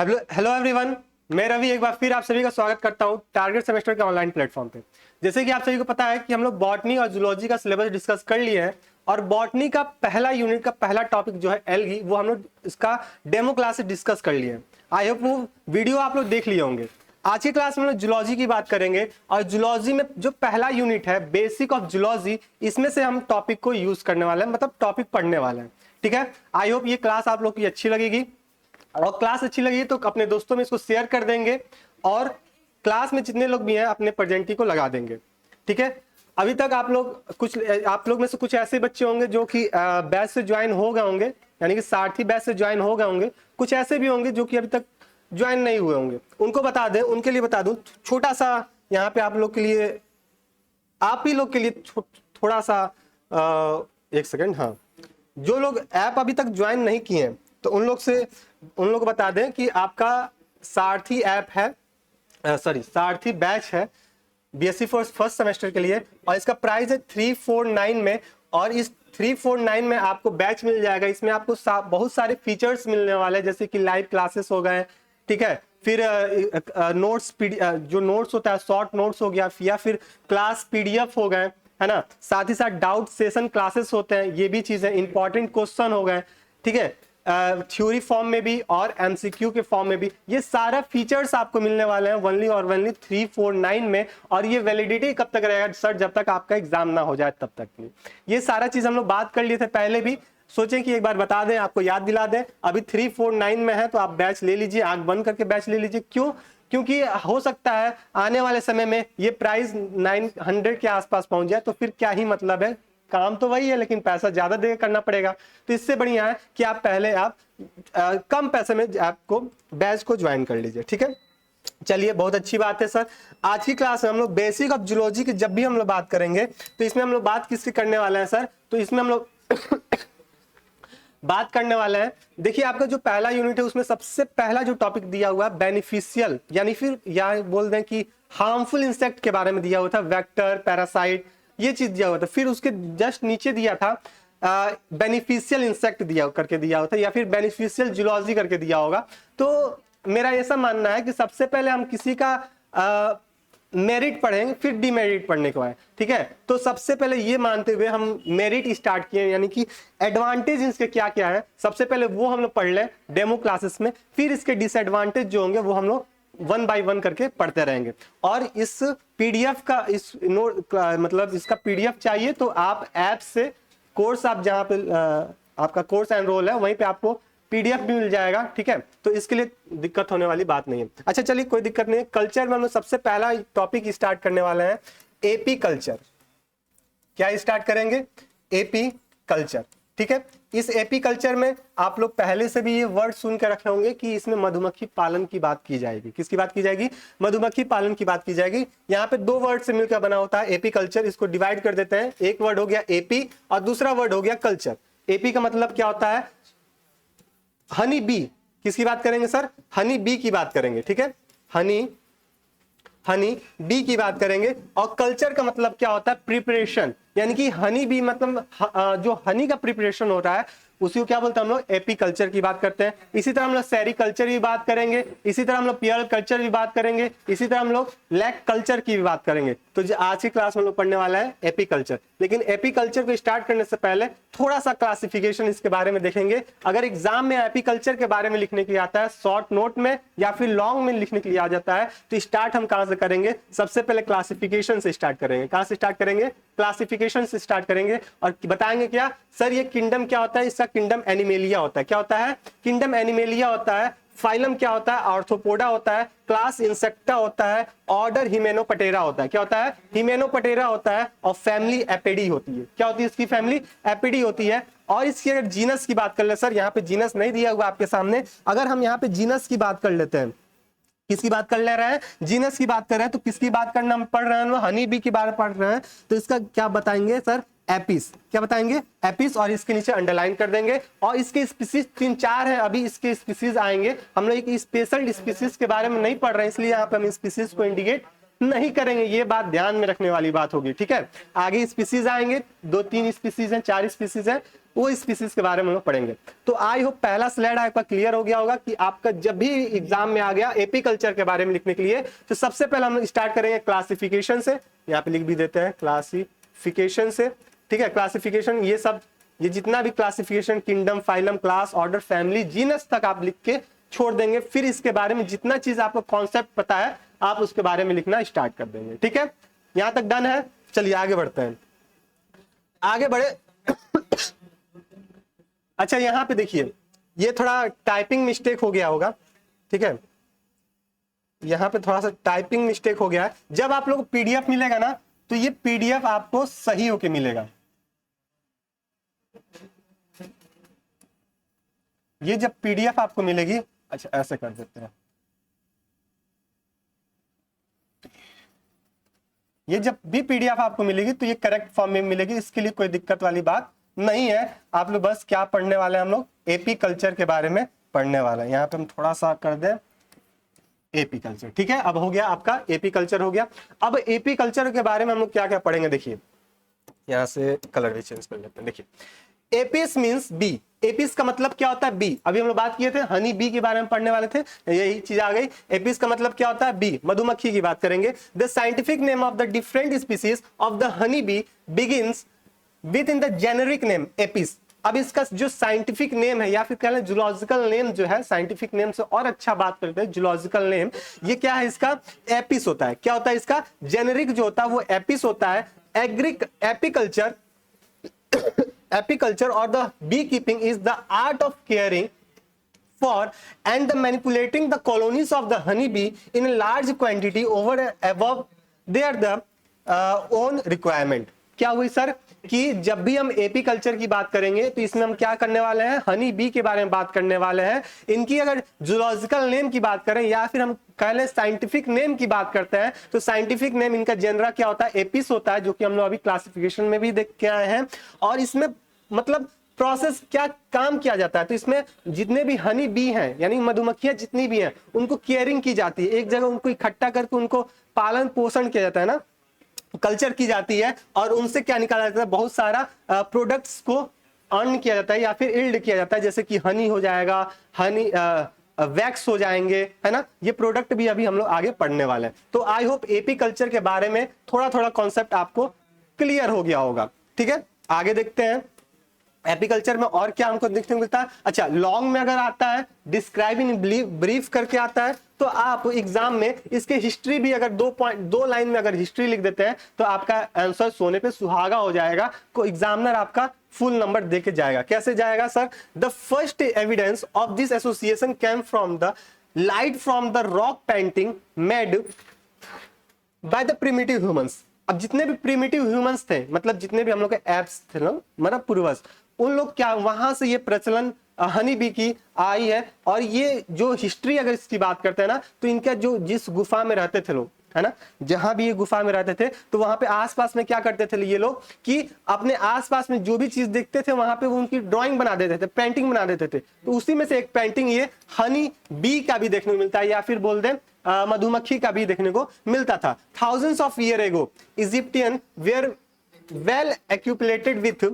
Hello hello everyone, मैं रवि एक बार फिर आप सभी का स्वागत करता हूं टारगेट सेमेस्टर के ऑनलाइन प्लेटफॉर्म पे। जैसे कि आप सभी को पता है कि हम लोग बॉटनी और जूलॉजी का सिलेबस डिस्कस कर लिए हैं और बॉटनी का पहला यूनिट का पहला टॉपिक जो है एल्गी, वो हम लोग इसका डेमो क्लास से डिस्कस कर लिए हैं। आई होप वो वीडियो आप लोग देख लिए होंगे। आज की क्लास में हम लोग जूलॉजी की बात करेंगे और जूलॉजी में जो पहला यूनिट है बेसिक ऑफ जूलॉजी, इसमें से हम टॉपिक को यूज करने वाले हैं, मतलब टॉपिक पढ़ने वाले हैं। ठीक है, आई होप ये क्लास आप लोग की अच्छी लगेगी और क्लास अच्छी लगी तो अपने दोस्तों में इसको शेयर कर देंगे और क्लास में जितने लोग भी हैं अपने प्रेजेंटी को लगा देंगे। ठीक है, अभी तक आप लोग में से कुछ ऐसे बच्चे होंगे जो कि बैच से ज्वाइन हो गए होंगे, यानी कि सारथी बैच से ज्वाइन हो गए होंगे। कुछ ऐसे भी होंगे जो कि अभी तक ज्वाइन नहीं हुए होंगे। उनको बता दें, उनके लिए बता दूं छोटा सा यहाँ पे आप लोग के लिए, आप ही लोग के लिए थोड़ा सा एक सेकेंड। हाँ, जो लोग ऐप अभी तक ज्वाइन नहीं किए हैं तो उन लोग बता दें कि आपका सारथी ऐप है, सारथी बैच है बीएससी फर्स्ट सेमेस्टर के लिए और इसका प्राइस है 349 में। और इस 349 में आपको बैच मिल जाएगा। इसमें आपको बहुत सारे फीचर्स मिलने वाले हैं, जैसे कि लाइव क्लासेस हो गए, ठीक है, फिर नोट्स जो नोट्स होता है शॉर्ट नोट्स हो गया, या फिर क्लास पीडीएफ हो गए, है ना। साथ ही साथ डाउट सेशन क्लासेस होते हैं, ये भी चीजें, इंपॉर्टेंट क्वेश्चन हो गए, ठीक है, थ्योरी फॉर्म में भी और एमसीक्यू के फॉर्म में भी। ये सारा फीचर्स आपको मिलने वाले हैं ओनली और ओनली 349 में। और ये वैलिडिटी कब तक रहेगा सर? जब तक आपका एग्जाम ना हो जाए तब तक नहीं। ये सारा चीज हम लोग बात कर लिए थे पहले भी, सोचें कि एक बार बता दें, आपको याद दिला दें। अभी 349 में है तो आप बैच ले लीजिए, आंख बंद करके बैच ले लीजिए। क्यों? क्योंकि हो सकता है आने वाले समय में ये प्राइस 900 के आसपास पहुंच जाए, तो फिर क्या ही मतलब है। काम तो वही है लेकिन पैसा ज्यादा दे करना पड़ेगा। तो इससे बढ़िया है कि आप पहले कम पैसे में आपको बैच को ज्वाइन कर लीजिए। ठीक है, चलिए, बहुत अच्छी बात है सर। आज की क्लास में हम लोग बेसिक ऑफ जूलॉजी की जब भी हम लोग बात करेंगे तो इसमें हम लोग बात किसकी करने वाले हैं सर? तो इसमें हम लोग बात करने वाले हैं, देखिए आपका जो पहला यूनिट है उसमें सबसे पहला जो टॉपिक दिया हुआ है बेनिफिशियल, यानी फिर या बोल दें कि हार्मफुल इंसेक्ट के बारे में दिया हुआ था, वेक्टर, पैरासाइट, ये चीज दिया हुआ था। फिर उसके जस्ट नीचे दिया था बेनिफिशियल इंसेक्ट दिया होता, या फिर बेनिफिशियल जूलॉजी करके दिया होगा। तो मेरा ऐसा मानना है कि सबसे पहले हम किसी का मेरिट पढ़ेंगे, फिर डिमेरिट पढ़ने को है। ठीक है, तो सबसे पहले ये मानते हुए हम मेरिट स्टार्ट किए, यानी कि एडवांटेज इसके क्या क्या है, सबसे पहले वो हम लोग पढ़ लें डेमो क्लासेस में। फिर इसके डिसएडवांटेज जो होंगे वो हम लोग 1 बाय 1 करके पढ़ते रहेंगे। और इस पीडीएफ का मतलब इसका पीडीएफ चाहिए तो आप ऐप से कोर्स, आप जहां पे आपका कोर्स एनरोल है वहीं पे आपको पीडीएफ भी मिल जाएगा। ठीक है, तो इसके लिए दिक्कत होने वाली बात नहीं है। अच्छा चलिए, कोई दिक्कत नहीं है। कल्चर में हम लोग सबसे पहला टॉपिक स्टार्ट करने वाले हैं एपी कल्चर। क्या स्टार्ट करेंगे? AP culture. ठीक है, इस एपी कल्चर में आप लोग पहले से भी ये वर्ड सुन के रखे होंगे कि इसमें मधुमक्खी पालन की बात की जाएगी। किसकी बात की जाएगी? मधुमक्खी पालन की बात की जाएगी। यहाँ पे 2 वर्ड से मिलकर बना होता है एपी कल्चर। इसको डिवाइड कर देते हैं, एक वर्ड हो गया एपी और दूसरा वर्ड हो गया कल्चर। एपी का मतलब क्या होता है? Honey bee. किसकी बात करेंगे सर? हनी बी की बात करेंगे। ठीक है, हनी बी की बात करेंगे। और कल्चर का मतलब क्या होता है? प्रिपरेशन, यानी कि हनी बी मतलब जो हनी का प्रिपरेशन हो रहा है उसी को क्या बोलते हैं हम लोग? एपी कल्चर की बात करते हैं। इसी तरह हम लोग सेरी कल्चर की बात करेंगे, इसी तरह हम लोग पियर कल्चर की बात करेंगे, इसी तरह हम लोग लैक कल्चर की भी बात करेंगे। तो आज की क्लास में हम लोग पढ़ने वाला है एपी कल्चर। लेकिन एपी कल्चर को स्टार्ट करने से पहले थोड़ा सा क्लासिफिकेशन इसके बारे में देखेंगे। अगर एग्जाम में एपी कल्चर के बारे में लिखने के लिए आता है, शॉर्ट नोट में या फिर लॉन्ग में लिखने के लिए आ जाता है, तो स्टार्ट हम कहां से करेंगे? सबसे पहले क्लासिफिकेशन से स्टार्ट करेंगे। कहां से स्टार्ट करेंगे? क्लासिफिकेशन से स्टार्ट करेंगे और बताएंगे क्या सर ये किंगडम क्या होता है? इसका किंगडम एनिमेलिया होता है। क्या होता है? किंगडम एनिमेलिया होता है। फाइलम क्या होता है? आर्थ्रोपोडा होता है। क्लास इंसेक्टा होता है। ऑर्डर हिमेनोपटेरा होता है। क्या होता है? हिमेनोपटेरा होता है। और फैमिली एपिडी होती है। क्या होती है इसकी? फैमिली एपिडी होती है। और इसकी अगर जीनस की बात कर ले सर, यहाँ पे जीनस नहीं दिया हुआ आपके सामने, अगर हम यहाँ पे जीनस की बात कर लेते हैं, किसकी बात कर ले रहे हैं? जीनस की बात कर रहे हैं। तो किसकी बात करना हम पढ़ रहे हैं? हनी बी की बात पढ़ रहे हैं। तो इसका क्या बताएंगे सर? एपिस। क्या बताएंगे? एपिस। और इसके नीचे अंडरलाइन कर देंगे। और इसके स्पीसीज 3-4 है, अभी इसके स्पीसीज आएंगे। हम लोग एक स्पेशल स्पीसीज के बारे में नहीं पढ़ रहे हैं, इसलिए यहाँ पे हम स्पीसीज को इंडिकेट नहीं करेंगे। ये बात ध्यान में रखने वाली बात होगी। ठीक है, आगे स्पीसीज आएंगे, 2-3 स्पीसीज हैं, 4 स्पीसीज हैं। वो स्पीसीज के बारे में हम लोग पढ़ेंगे। तो आई होप पहला स्लाइड आपका क्लियर हो गया होगा कि आपका जब भी एग्जाम में आ गया एपीकल्चर के बारे में लिखने के लिए, तो सबसे पहले हम स्टार्ट करेंगे क्लासिफिकेशन से। यहाँ पे लिख भी देते हैं क्लासिफिकेशन से, ठीक है। क्लासिफिकेशन ये जितना भी classification, kingdom, phylum, class, order, family, genus तक आप लिख के छोड़ देंगे। फिर इसके बारे में जितना चीज आपको कॉन्सेप्ट पता है आप उसके बारे में लिखना स्टार्ट कर देंगे, ठीक है। यहां तक डन है। चलिए आगे बढ़ते हैं, आगे बढ़े। अच्छा यहां पे देखिए, ये थोड़ा टाइपिंग मिस्टेक हो गया होगा, ठीक है। यहां पे थोड़ा सा टाइपिंग मिस्टेक हो गया है। जब आप लोग को पीडीएफ मिलेगा ना, तो ये पीडीएफ आपको सही होके मिलेगा। ये जब पीडीएफ आपको मिलेगी, अच्छा ऐसे कर देते हैं, ये जब भी पीडीएफ आपको मिलेगी तो ये करेक्ट फॉर्म में मिलेगी, इसके लिए कोई दिक्कत वाली बात नहीं है। आप लोग बस क्या पढ़ने वाले हैं, हम लोग एपी कल्चर के बारे में पढ़ने वाला है। यहाँ पे हम थोड़ा सा कर दें एपी कल्चर, ठीक है। अब हो गया आपका एपी कल्चर हो गया। अब एपी कल्चर के बारे में हम लोग क्या क्या पढ़ेंगे, देखिए यहाँ से कलर भी चेंज कर लेते हैं। देखिए एपिस मींस बी, एपिस का मतलब क्या होता है बी। अभी हम लोग बात किए थे हनी बी के बारे में पढ़ने वाले थे, यही चीज आ गई। एपिस का मतलब क्या होता है बी, मधुमक्खी की बात करेंगे। The scientific name of the different species of the honey bee begins with in the generic name Apis. अब इसका जो साइंटिफिक नेम है या फिर कह लें जूलॉजिकल नेम जो है, साइंटिफिक नेम से और अच्छा बात करते हैं जूलॉजिकल नेम, ये क्या है इसका एपिस होता है। क्या होता है इसका जेनेरिक जो होता है वो एपिस होता है। Apiculture apiculture or the beekeeping is the art of caring for and the manipulating the colonies of the honeybee in a large quantity over and above their own requirement। क्या हुई sir कि जब भी हम apiculture की बात करेंगे तो इसमें हम क्या करने वाले हैं, हनी बी के बारे में बात करने वाले हैं। इनकी अगर जूलॉजिकल नेम की बात करें या फिर हम कह लें साइंटिफिक नेम की बात करते हैं, तो साइंटिफिक नेम इनका जेनरा क्या होता है, एपिस होता है, जो कि हम लोग अभी क्लासिफिकेशन में भी देख के आए हैं। और इसमें मतलब प्रोसेस क्या काम किया जाता है, तो इसमें जितने भी हनी बी हैं यानी मधुमक्खियां जितनी भी हैं उनको केयरिंग की जाती है, एक जगह उनको इकट्ठा करके उनको पालन पोषण किया जाता है ना, कल्चर की जाती है और उनसे क्या निकाला जाता है, बहुत सारा प्रोडक्ट्स को अर्न किया जाता है या फिर इल्ड किया जाता है। जैसे कि हनी हो जाएगा, हनी वैक्स हो जाएंगे, है ना। ये प्रोडक्ट भी अभी हम लोग आगे पढ़ने वाले हैं। तो आई होप एपी कल्चर के बारे में थोड़ा थोड़ा कॉन्सेप्ट आपको क्लियर हो गया होगा, ठीक है। आगे देखते हैं एपीकल्चर में और क्या हमको देखने को मिलता है। अच्छा लॉन्ग में अगर आता है, डिस्क्राइब इन ब्रीफ करके आता है, तो आप एग्जाम में इसके हिस्ट्री भी अगर 2 लाइन में अगर हिस्ट्री लिख देते हैं तो आपका आंसर सोने पे सुहागा हो जाएगा, को एग्जामिनर आपका फुल नंबर देके जाएगा। कैसे जाएगा sir, the first evidence of this association came from the light from the rock painting made by the primitive humans. अब जितने भी प्रिमिटिव ह्यूमंस थे, मतलब जितने भी हम लोग के एप्स थे ना, मतलब पूर्वज, उन लोग क्या वहां से ये प्रचलन हनी बी की आई है। और ये जो हिस्ट्री अगर इसकी बात करते हैं ना, तो इनका जो जिस गुफा में रहते थे लोग, है ना, जहां भी ये गुफा में रहते थे, तो वहां पे आसपास में क्या करते थे ये लोग कि अपने आसपास में जो भी चीज देखते थे वहां पे वो उनकी ड्राइंग बना देते थे, पेंटिंग बना देते थे। तो उसी में से एक पेंटिंग ये हनी बी का भी देखने को मिलता है, या फिर बोल दें मधुमक्खी का भी देखने को मिलता था। Thousands of year ago Egyptian were well acquainted with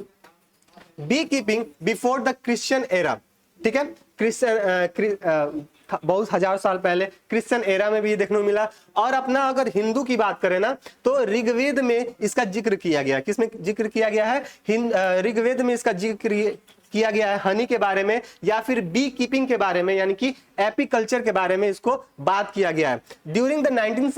bee keeping before the Christian era, ठीक है। क्रिश्चियन बहुत हजार साल पहले क्रिश्चियन एरा में भी देखने को मिला। और अपना अगर हिंदू की बात करें ना, तो ऋग्वेद में इसका जिक्र किया गया। किसमें जिक्र किया गया है, ऋग्वेद में इसका जिक्र किया गया है हनी के बारे में या फिर बी कीपिंग के बारे में, यानी कि एपीकल्चर के बारे में इसको बात किया गया है। During the 19th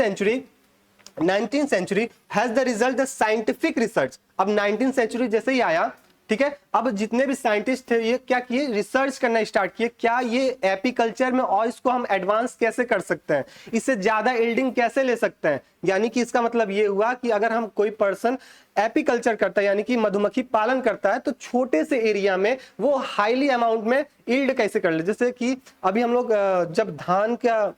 century has the result the scientific research. अब 19th सेंचुरी जैसे ही आया, ठीक है, अब जितने भी साइंटिस्ट थे ये क्या किए, रिसर्च करना स्टार्ट किए, क्या ये एपीकल्चर में और इसको हम एडवांस कैसे कर सकते हैं, इससे ज्यादा यील्डिंग कैसे ले सकते हैं। यानी कि इसका मतलब ये हुआ कि अगर हम कोई पर्सन एपीकल्चर करता है यानी कि मधुमक्खी पालन करता है, तो छोटे से एरिया में वो हाईली अमाउंट में यील्ड कैसे कर ले। जैसे कि अभी हम लोग जब धान का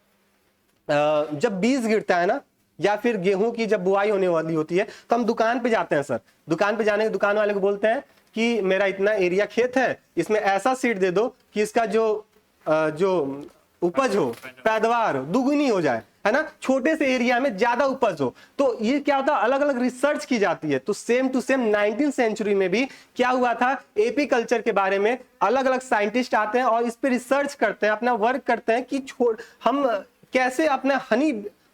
जब बीज गिरता है ना, या फिर गेहूं की जब बुआई होने वाली होती है, तो हम दुकान पे जाते हैं सर, दुकान पे जाने के दुकान वाले को बोलते हैं कि मेरा इतना एरिया खेत है, इसमें ऐसा सीड दे दो कि इसका जो उपज हो, पैदावार दुगुनी हो जाए। है ना, छोटे से एरिया में ज्यादा उपज हो। तो ये क्या होता है, अलग अलग रिसर्च की जाती है। तो same to same 19th century में भी क्या हुआ था, एपी कल्चर के बारे में अलग अलग साइंटिस्ट आते हैं और इस पे रिसर्च करते हैं, अपना वर्क करते हैं कि हम कैसे अपने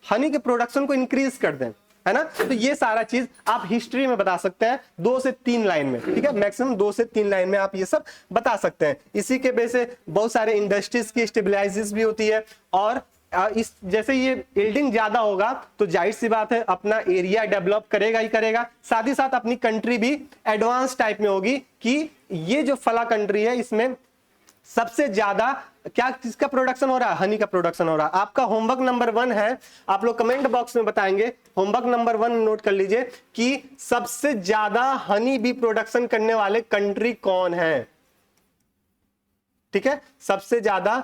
हनी के प्रोडक्शन को इंक्रीज कर दें, है ना। तो ये सारा चीज आप हिस्ट्री में बता सकते हैं 2 से 3 लाइन में, ठीक है, मैक्सिमम 2 से 3 लाइन में आप ये सब बता सकते हैं। इसी के बेस से बहुत सारे इंडस्ट्रीज की स्टेबलाइजेस भी होती है। और इस जैसे ये बिल्डिंग ज्यादा होगा तो जाहिर सी बात है अपना एरिया डेवलप करेगा ही करेगा, साथ ही साथ अपनी कंट्री भी एडवांस टाइप में होगी कि ये जो फला कंट्री है इसमें सबसे ज्यादा क्या किसका प्रोडक्शन हो रहा है, हनी का प्रोडक्शन हो रहा है। आपका होमवर्क नंबर 1 है, आप लोग कमेंट बॉक्स में बताएंगे। होमवर्क नंबर 1 नोट कर लीजिए कि सबसे ज्यादा हनी बी प्रोडक्शन करने वाले कंट्री कौन है, ठीक है, सबसे ज्यादा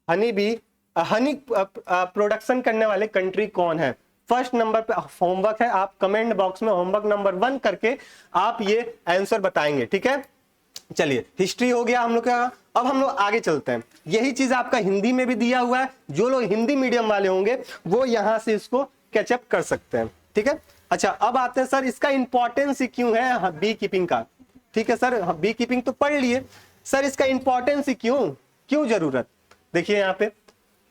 हनी प्रोडक्शन करने वाले कंट्री कौन है। फर्स्ट नंबर पे होमवर्क है, आप कमेंट बॉक्स में होमवर्क नंबर 1 करके आप ये आंसर बताएंगे, ठीक है। चलिए, हिस्ट्री हो गया हम लोग का। अब हम लोग आगे चलते हैं। यही चीज आपका हिंदी में भी दिया हुआ है, जो लोग हिंदी मीडियम वाले होंगे वो यहां से इसको कैचअप कर सकते हैं, ठीक है। अच्छा, अब आते हैं सर इसका इंपॉर्टेंस क्यों है बी कीपिंग का, ठीक है सर। बी कीपिंग तो पढ़ लिए सर, इसका इंपॉर्टेंस क्यों जरूरत। देखिए यहाँ पे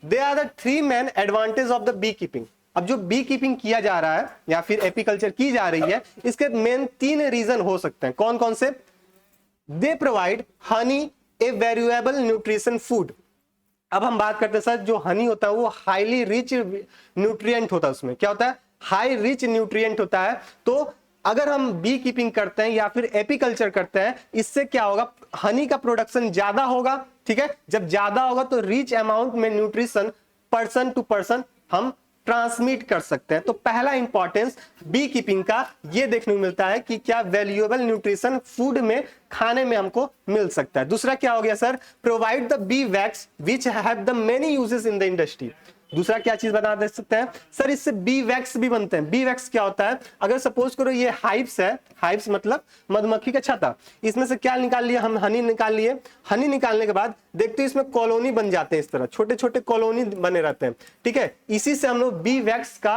they are the 3 main advantage of the bee keeping. अब जो बी कीपिंग किया जा रहा है या फिर एपीकल्चर की जा रही है, इसके मेन 3 रीजन हो सकते हैं। कौन कौन से। They provide Honey A valuable nutrition food. अब हम बात करते हैं सर, जो हनी होता है वो हाईली रिच न्यूट्रिएंट होता है, उसमें क्या होता है, हाई रिच न्यूट्रिएंट होता है। तो अगर हम बी कीपिंग करते हैं या फिर एपीकल्चर करते हैं, इससे क्या होगा, हनी का प्रोडक्शन ज्यादा होगा, ठीक है। जब ज्यादा होगा तो रिच अमाउंट में न्यूट्रिशन पर्सन टू पर्सन हम ट्रांसमिट कर सकते हैं। तो पहला इंपॉर्टेंस बी कीपिंग का ये देखने को मिलता है कि क्या वैल्यूएबल न्यूट्रिशन फूड में खाने में हमको मिल सकता है। दूसरा क्या हो गया sir, provide the B wax which have the many uses in the industry. दूसरा क्या चीज बता दे सकते हैं सर, इससे बी वैक्स भी बनते हैं। बी वैक्स क्या होता है, अगर सपोज करो ये हाइव्स है, हाइव्स मतलब मधुमक्खी का छत्ता, इसमें से क्या निकाल लिया हम, हनी निकाल लिए। हनी निकालने के बाद देखते हैं इसमें कॉलोनी बन जाते हैं, इस तरह छोटे छोटे कॉलोनी बने रहते हैं, ठीक है। इसी से हम लोग बी वैक्स का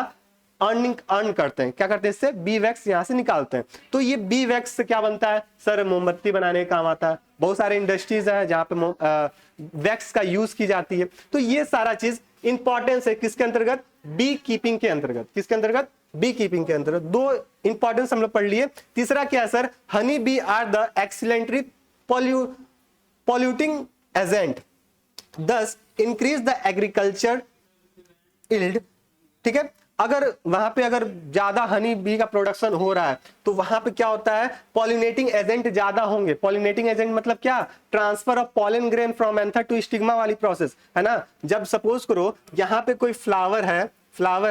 अर्न करते हैं। क्या करते हैं, इससे बी वैक्स यहां से निकालते हैं। तो ये बी वैक्स से क्या बनता है सर, मोमबत्ती बनाने का काम आता है। बहुत सारे इंडस्ट्रीज है जहां पे वैक्स का यूज की जाती है। तो ये सारा चीज इंपॉर्टेंस है किसके अंतर्गत, बी कीपिंग के अंतर्गत। किसके अंतर्गत, बी कीपिंग के अंतर्गत। 2 इंपॉर्टेंस हम लोग पढ़ लिए। तीसरा क्या है sir, honey bee are the excellent polluting agent, thus increase the agriculture yield, ठीक है। अगर वहां पे अगर ज्यादा हनी बी का प्रोडक्शन हो रहा है तो वहां पे क्या होता है, पॉलिनेटिंग एजेंट ज्यादा होंगे। पॉलिनेटिंग एजेंट मतलब क्या, transfer of pollen grain from anther to stigma वाली प्रोसेस, है ना। जब सपोज करो यहाँ पे कोई फ्लावर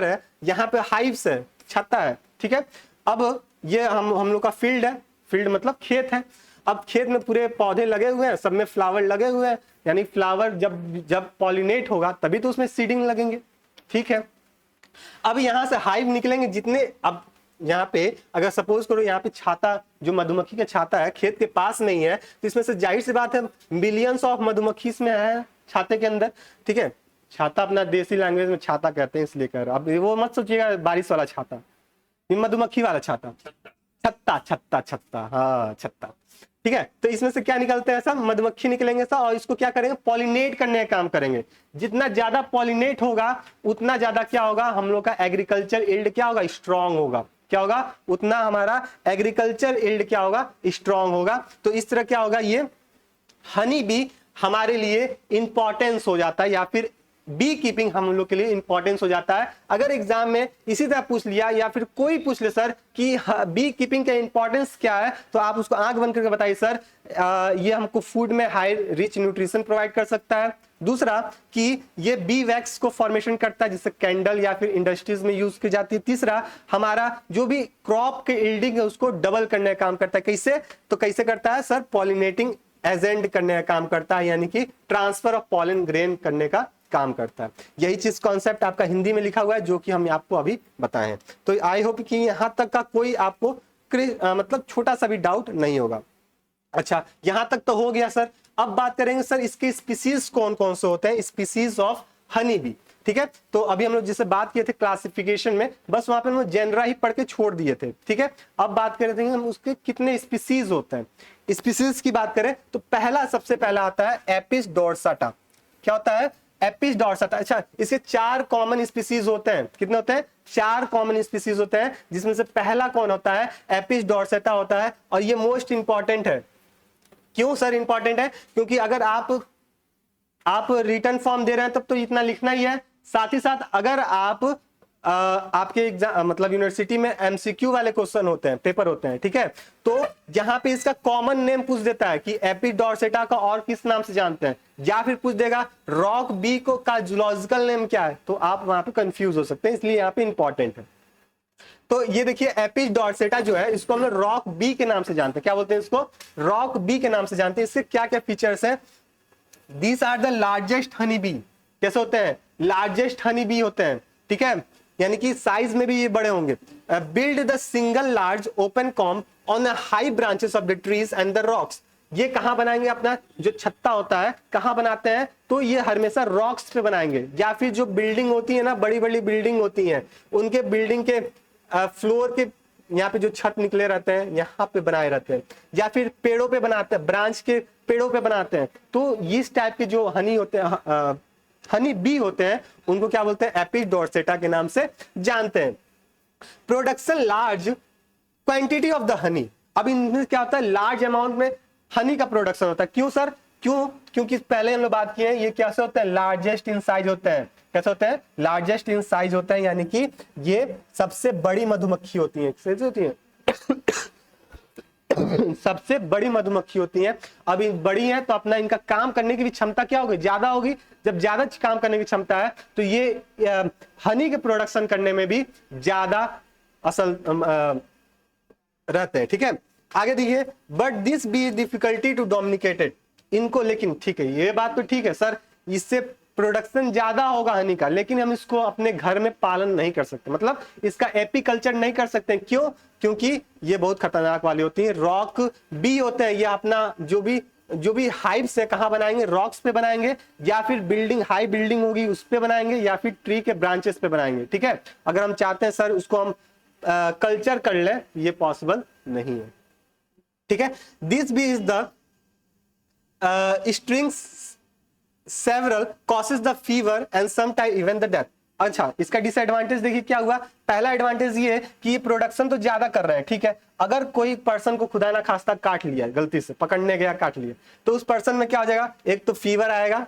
है, यहाँ पे हाइव्स है, छत्ता है, ठीक है। अब ये हम लोग का फील्ड है, फील्ड मतलब खेत है। अब खेत में पूरे पौधे लगे हुए हैं, सब में फ्लावर लगे हुए हैं, यानी फ्लावर जब पॉलिनेट होगा तभी तो उसमें सीडिंग लगेंगे, ठीक है। अब यहां से हाइव निकलेंगे जितने, अब यहाँ पे अगर सपोज करो यहाँ पे छाता, जो मधुमक्खी का छाता है खेत के पास नहीं है, तो इसमें से जाहिर सी बात है मिलियंस ऑफ मधुमक्खी इसमें है छाते के अंदर, ठीक है। छाता अपना देसी लैंग्वेज में छाता कहते हैं, इसलिए कर, अब वो मत सोचिएगा बारिश वाला छाता, मधुमक्खी वाला छाता, छत्ता, हाँ छत्ता, ठीक है। तो इसमें से क्या निकलते हैं सब, मधुमक्खी निकलेंगे सब, और इसको क्या करेंगे, पॉलिनेट करने का काम करेंगे। जितना ज्यादा पॉलिनेट होगा उतना ज्यादा क्या होगा, हम लोग का एग्रीकल्चर यील्ड क्या होगा, स्ट्रांग होगा। क्या होगा, उतना हमारा एग्रीकल्चर यील्ड क्या होगा, स्ट्रांग होगा। तो इस तरह क्या होगा, ये हनी बी हमारे लिए इंपॉर्टेंस हो जाता है, या फिर बी कीपिंग हम लोग के लिए इंपॉर्टेंस हो जाता है। अगर एग्जाम में इसी तरह पूछ लिया या फिर कोई पूछ ले सर कि बी कीपिंग का इंपॉर्टेंस क्या है, तो आप उसको आंख बंद करके बताइए सर ये हमको फूड में हाई रिच न्यूट्रिशन प्रोवाइड कर सकता है। दूसरा कि ये बी वैक्स को फॉर्मेशन करता है जिससे कैंडल या फिर इंडस्ट्रीज में यूज की जाती है। तीसरा, हमारा जो भी क्रॉप के यील्डिंग है उसको डबल करने का काम करता है। कैसे, तो कैसे करता है सर, पॉलिनेटिंग एजेंट करने का काम करता है, यानी कि ट्रांसफर ऑफ पॉलन ग्रेन करने का काम करता है। यही चीज कॉन्सेप्ट आपका हिंदी में लिखा हुआ है जो कि हम आपको अभी बताएं। तो आई होप कि यहां तक का कोई आपको मतलब छोटा सा भी डाउट नहीं होगा। अच्छा, यहां तक तो हो गया सर। अब बात करेंगे सर इसके स्पीसीज कौन कौन से होते हैं, स्पीसीज ऑफ हनी बी, ठीक है। तो अभी हम लोग जिससे बात किए थे क्लासिफिकेशन में, बस वहां पे हम जेनरा ही पढ़ के छोड़ दिए थे, ठीक है। अब बात कर रहे थे हम उसके कितने स्पीसीज होते हैं। स्पीसीज की बात करें तो पहला, सबसे पहला आता है एपिस डोर्साटा। क्या होता है? एपिस डोर्साटा। अच्छा, इसके 4 कॉमन स्पीसीज होते हैं। कितने होते हैं? 4 कॉमन स्पीसीज होते हैं, जिसमें से पहला कौन होता है? एपिस डोर्साटा होता है। और ये मोस्ट इंपॉर्टेंट है। क्यों सर इंपॉर्टेंट है? क्योंकि अगर आप रिटर्न फॉर्म दे रहे हैं तब तो इतना लिखना ही है, साथ ही साथ अगर आपके एग्जाम मतलब यूनिवर्सिटी में एमसीक्यू वाले क्वेश्चन होते हैं, पेपर होते हैं, ठीक है, तो यहां पे इसका कॉमन नेम पूछ देता है कि एपिस डोर्साटा का और किस नाम से जानते हैं, या फिर पूछ देगा रॉक बी को का जूलॉजिकल नेम क्या है, तो आप वहां पे कंफ्यूज हो सकते हैं, इसलिए यहाँ पे इंपॉर्टेंट है। तो ये देखिए एपिस डोर्साटा जो है इसको हम लोग रॉक बी के नाम से जानते हैं। क्या बोलते हैं इसको? रॉक बी के नाम से जानते हैं। इसके क्या क्या फीचर्स है? These are the largest honey bee। कैसे होते हैं? लार्जेस्ट हनी बी होते हैं, ठीक है, यानी कि साइज में भी ये बड़े होंगे। Build the single large open comb on the high branches of the trees and the rocks. ये कहां बनाएंगे? अपना जो छत्ता होता है कहां बनाते हैं? तो ये हमेशा रॉक्स पे बनाएंगे, या फिर जो बिल्डिंग होती है ना, बड़ी बड़ी बिल्डिंग होती है, उनके बिल्डिंग के फ्लोर के यहाँ पे जो छत निकले रहते हैं यहाँ पे बनाए रहते हैं, या फिर पेड़ों पे बनाते हैं, ब्रांच के पेड़ों पे बनाते हैं। तो इस टाइप के जो हनी होते हैं, हनी बी होते हैं, उनको क्या बोलते हैं? एपिस डोर्साटा के नाम से जानते हैं। Production large quantity of the Honey. अब इनमें क्या होता है? लार्ज अमाउंट में हनी का प्रोडक्शन होता है। क्यों सर? क्यों? क्योंकि पहले हम लोग बात किए हैं, ये कैसे होते हैं? लार्जेस्ट इन साइज होते हैं। कैसे होते हैं? लार्जेस्ट इन साइज होते हैं, यानी कि ये सबसे बड़ी मधुमक्खी होती है। कैसे होती है? सबसे बड़ी मधुमक्खी होती है। अब बड़ी है तो अपना इनका काम करने की भी क्षमता क्या होगी? ज्यादा होगी। जब ज्यादा काम करने की क्षमता है तो ये हनी के प्रोडक्शन करने में भी ज्यादा असल रहते हैं, ठीक है। आगे देखिए, but this bee difficulty to domesticated. इनको, लेकिन ठीक है, ये बात तो ठीक है सर, इससे प्रोडक्शन ज्यादा होगा हनी का, लेकिन हम इसको अपने घर में पालन नहीं कर सकते, मतलब इसका एपीकल्चर नहीं कर सकते। क्यों? क्योंकि ये बहुत खतरनाक वाली होती है। रॉक बी होते हैं, ये अपना जो भी हाइव्स है कहाँ बनाएंगे? रॉक्स पे बनाएंगे, या फिर बिल्डिंग, हाई बिल्डिंग होगी उस पे बनाएंगे, या फिर ट्री के ब्रांचेस पे बनाएंगे, ठीक है। अगर हम चाहते हैं सर उसको हम कल्चर कर ले, ये पॉसिबल नहीं है, ठीक है। This bee is the strings several causes the fever and some time even the death. अच्छा, इसका डिसएडवांटेज देखिए क्या हुआ। पहला एडवांटेज ये है कि ये प्रोडक्शन तो ज्यादा कर रहे हैं, ठीक है। अगर कोई पर्सन को खुदा ना खास्ता काट लिया, गलती से पकड़ने गया काट लिया, तो उस पर्सन में क्या हो जाएगा? एक तो फीवर आएगा।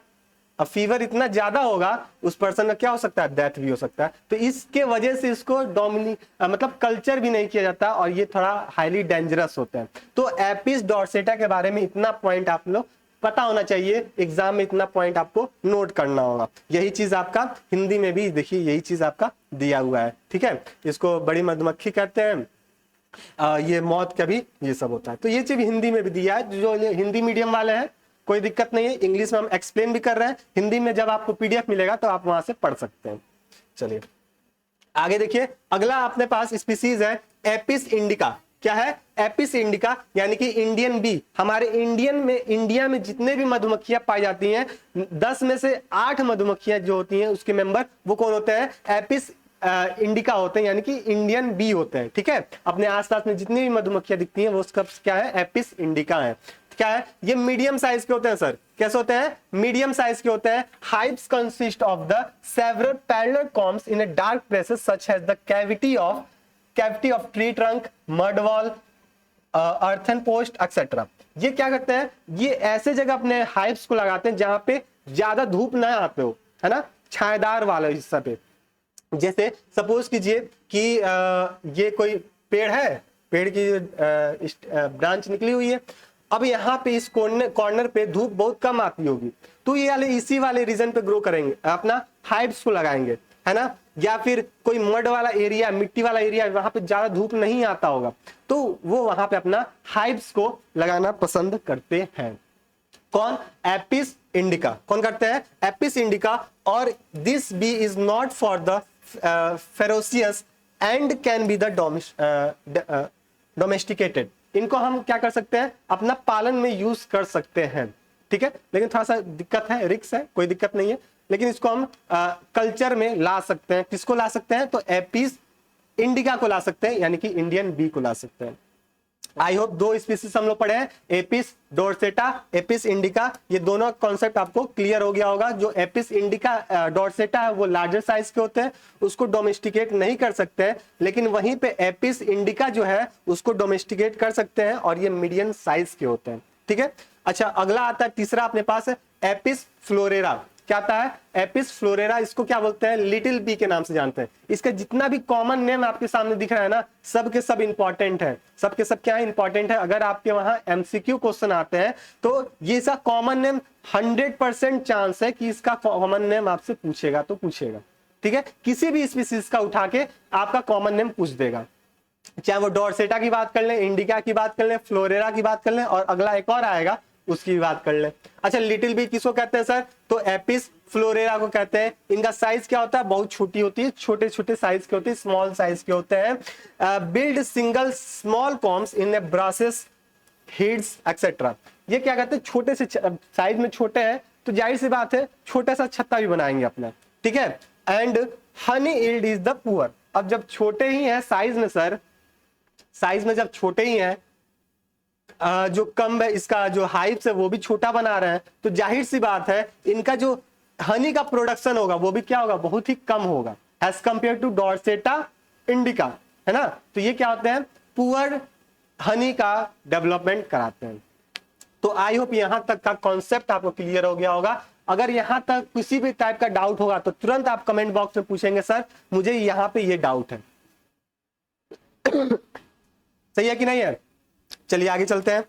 अब फीवर इतना ज्यादा होगा उस पर्सन में क्या हो सकता है? डेथ भी हो सकता है। तो इसके वजह से इसको मतलब कल्चर भी नहीं किया जाता, और ये थोड़ा हाईली डेंजरस होता है। तो एपिस डोर्साटा के बारे में इतना पॉइंट आप लोग पता होना चाहिए, एग्जाम में इतना पॉइंट आपको नोट करना होगा। यही चीज आपका हिंदी में भी देखिए, यही चीज आपका दिया हुआ है, ठीक है। इसको बड़ी मधुमक्खी कहते हैं, ये मौत का भी ये सब होता है। तो ये चीज हिंदी में भी दिया है। जो हिंदी मीडियम वाले हैं कोई दिक्कत नहीं है, इंग्लिश में हम एक्सप्लेन भी कर रहे हैं, हिंदी में जब आपको पीडीएफ मिलेगा तो आप वहां से पढ़ सकते हैं। चलिए आगे देखिए, अगला अपने पास स्पीसीज है एपिस इंडिका। क्या है? एपिस इंडिका, यानी कि इंडियन बी। हमारे इंडिया में जितने भी मधुमक्खियां पाई जाती हैं, 10 में से 8 मधुमक्खियां जो होती हैं उसके मेंबर वो कौन होते हैं? एपिस इंडिका होते हैं, यानी कि इंडियन बी होते हैं, ठीक है। अपने आसपास में जितनी भी मधुमक्खियां दिखती हैं वो उसका क्या है? एपिस इंडिका है। क्या है? ये मीडियम साइज के होते हैं सर। कैसे होते हैं? मीडियम साइज के होते हैं। Hives consist of the several parallel combs in a dark places such as the cavity of tree trunk, mud wall, earthen post etcetera. ये क्या करते हैं? ये ऐसे जगह अपने हाइव्स को लगाते हैं जहां पे ज्यादा धूप ना आते हो, है ना, छायादार वाला हिस्सा पे। जैसे सपोज कीजिए कि ये कोई पेड़ है, पेड़ की ब्रांच निकली हुई है। अब यहाँ पे इस कॉर्नर पे धूप बहुत कम आती होगी, तो ये वाले इसी वाले रीजन पे ग्रो करेंगे, अपना हाइव्स को लगाएंगे, है ना। या फिर कोई मड वाला एरिया, मिट्टी वाला एरिया, वहां पे ज्यादा धूप नहीं आता होगा, तो वो वहां पे अपना हाइव्स को लगाना पसंद करते हैं। कौन? Apis indica. कौन करते हैं? Apis indica. और this bee is not for the ferocious and can be the domesticated. इनको हम क्या कर सकते हैं? अपना पालन में यूज कर सकते हैं, ठीक है। लेकिन थोड़ा सा दिक्कत है, रिक्स है, कोई दिक्कत नहीं है। लेकिन इसको हम कल्चर में ला सकते हैं। किसको ला सकते हैं? तो एपिस इंडिका को ला सकते हैं, यानी कि इंडियन बी को ला सकते हैं। आई होप 2 स्पीसीज हम लोग पढ़े हैं, एपिस डोर्सेटा, एपिस इंडिका। ये दोनों कॉन्सेप्ट आपको क्लियर हो गया होगा। जो एपिस इंडिका डोर्सेटा है वो लार्जर साइज के होते हैं, उसको डोमेस्टिकेट नहीं कर सकते हैं, लेकिन वहीं पे एपिस इंडिका जो है उसको डोमेस्टिकेट कर सकते हैं और ये मीडियम साइज के होते हैं। ठीक है, अच्छा अगला आता है तीसरा अपने पास है एपिस फ्लोरेरा। क्या आता है? एपिस फ्लोरेरा। इसको क्या बोलते हैं? लिटिल बी के नाम से जानते हैं। इसका जितना भी कॉमन नेम आपके सामने दिख रहा है ना, सब के सब इंपॉर्टेंट है। सब के सब क्या है? इंपॉर्टेंट है। अगर आपके वहां एमसीक्यू क्वेश्चन आते हैं तो ये इसका कॉमन नेम 100% चांस है कि इसका कॉमन नेम आपसे पूछेगा तो पूछेगा। ठीक है, किसी भी स्पीसीज का उठा के आपका कॉमन नेम पूछ देगा, चाहे वो डोर्सेटा की बात कर लें, इंडिका की बात कर लें, फ्लोरेरा की बात कर लें, और अगला एक और आएगा उसकी भी बात कर लें। अच्छा, लिटिल बी किसको कहते हैं सर? तो एपिस फ्लोरेरा को कहते हैं। इनका साइज क्या होता है? बहुत छोटी होती है, छोटे छोटे साइज के होते हैं, स्मॉल साइज के होते हैं। बिल्ड सिंगल स्मॉल कॉम्स इन ब्रासेस हेड्स एक्सेट्रा। ये क्या कहते हैं? छोटे से साइज में छोटे हैं तो जाहिर सी बात है छोटा सा छत्ता भी बनाएंगे अपना। ठीक है, and honey yield is the poor. अब जब छोटे ही हैं साइज में सर, साइज में जब छोटे ही हैं, जो कम है इसका जो हाइप्स है वो भी छोटा बना रहे हैं, तो जाहिर सी बात है इनका जो हनी का प्रोडक्शन होगा वो भी क्या होगा? बहुत ही कम होगा एज कंपेयर टू डोर्सेटा इंडिका, है ना। तो ये क्या होते हैं? पुअर हनी का डेवलपमेंट कराते हैं। तो आई होप यहां तक का कॉन्सेप्ट आपको क्लियर हो गया होगा। अगर यहां तक किसी भी टाइप का डाउट होगा तो तुरंत आप कमेंट बॉक्स में पूछेंगे, सर मुझे यहां पे ये डाउट है। सही है कि नहीं है? चलिए आगे चलते हैं।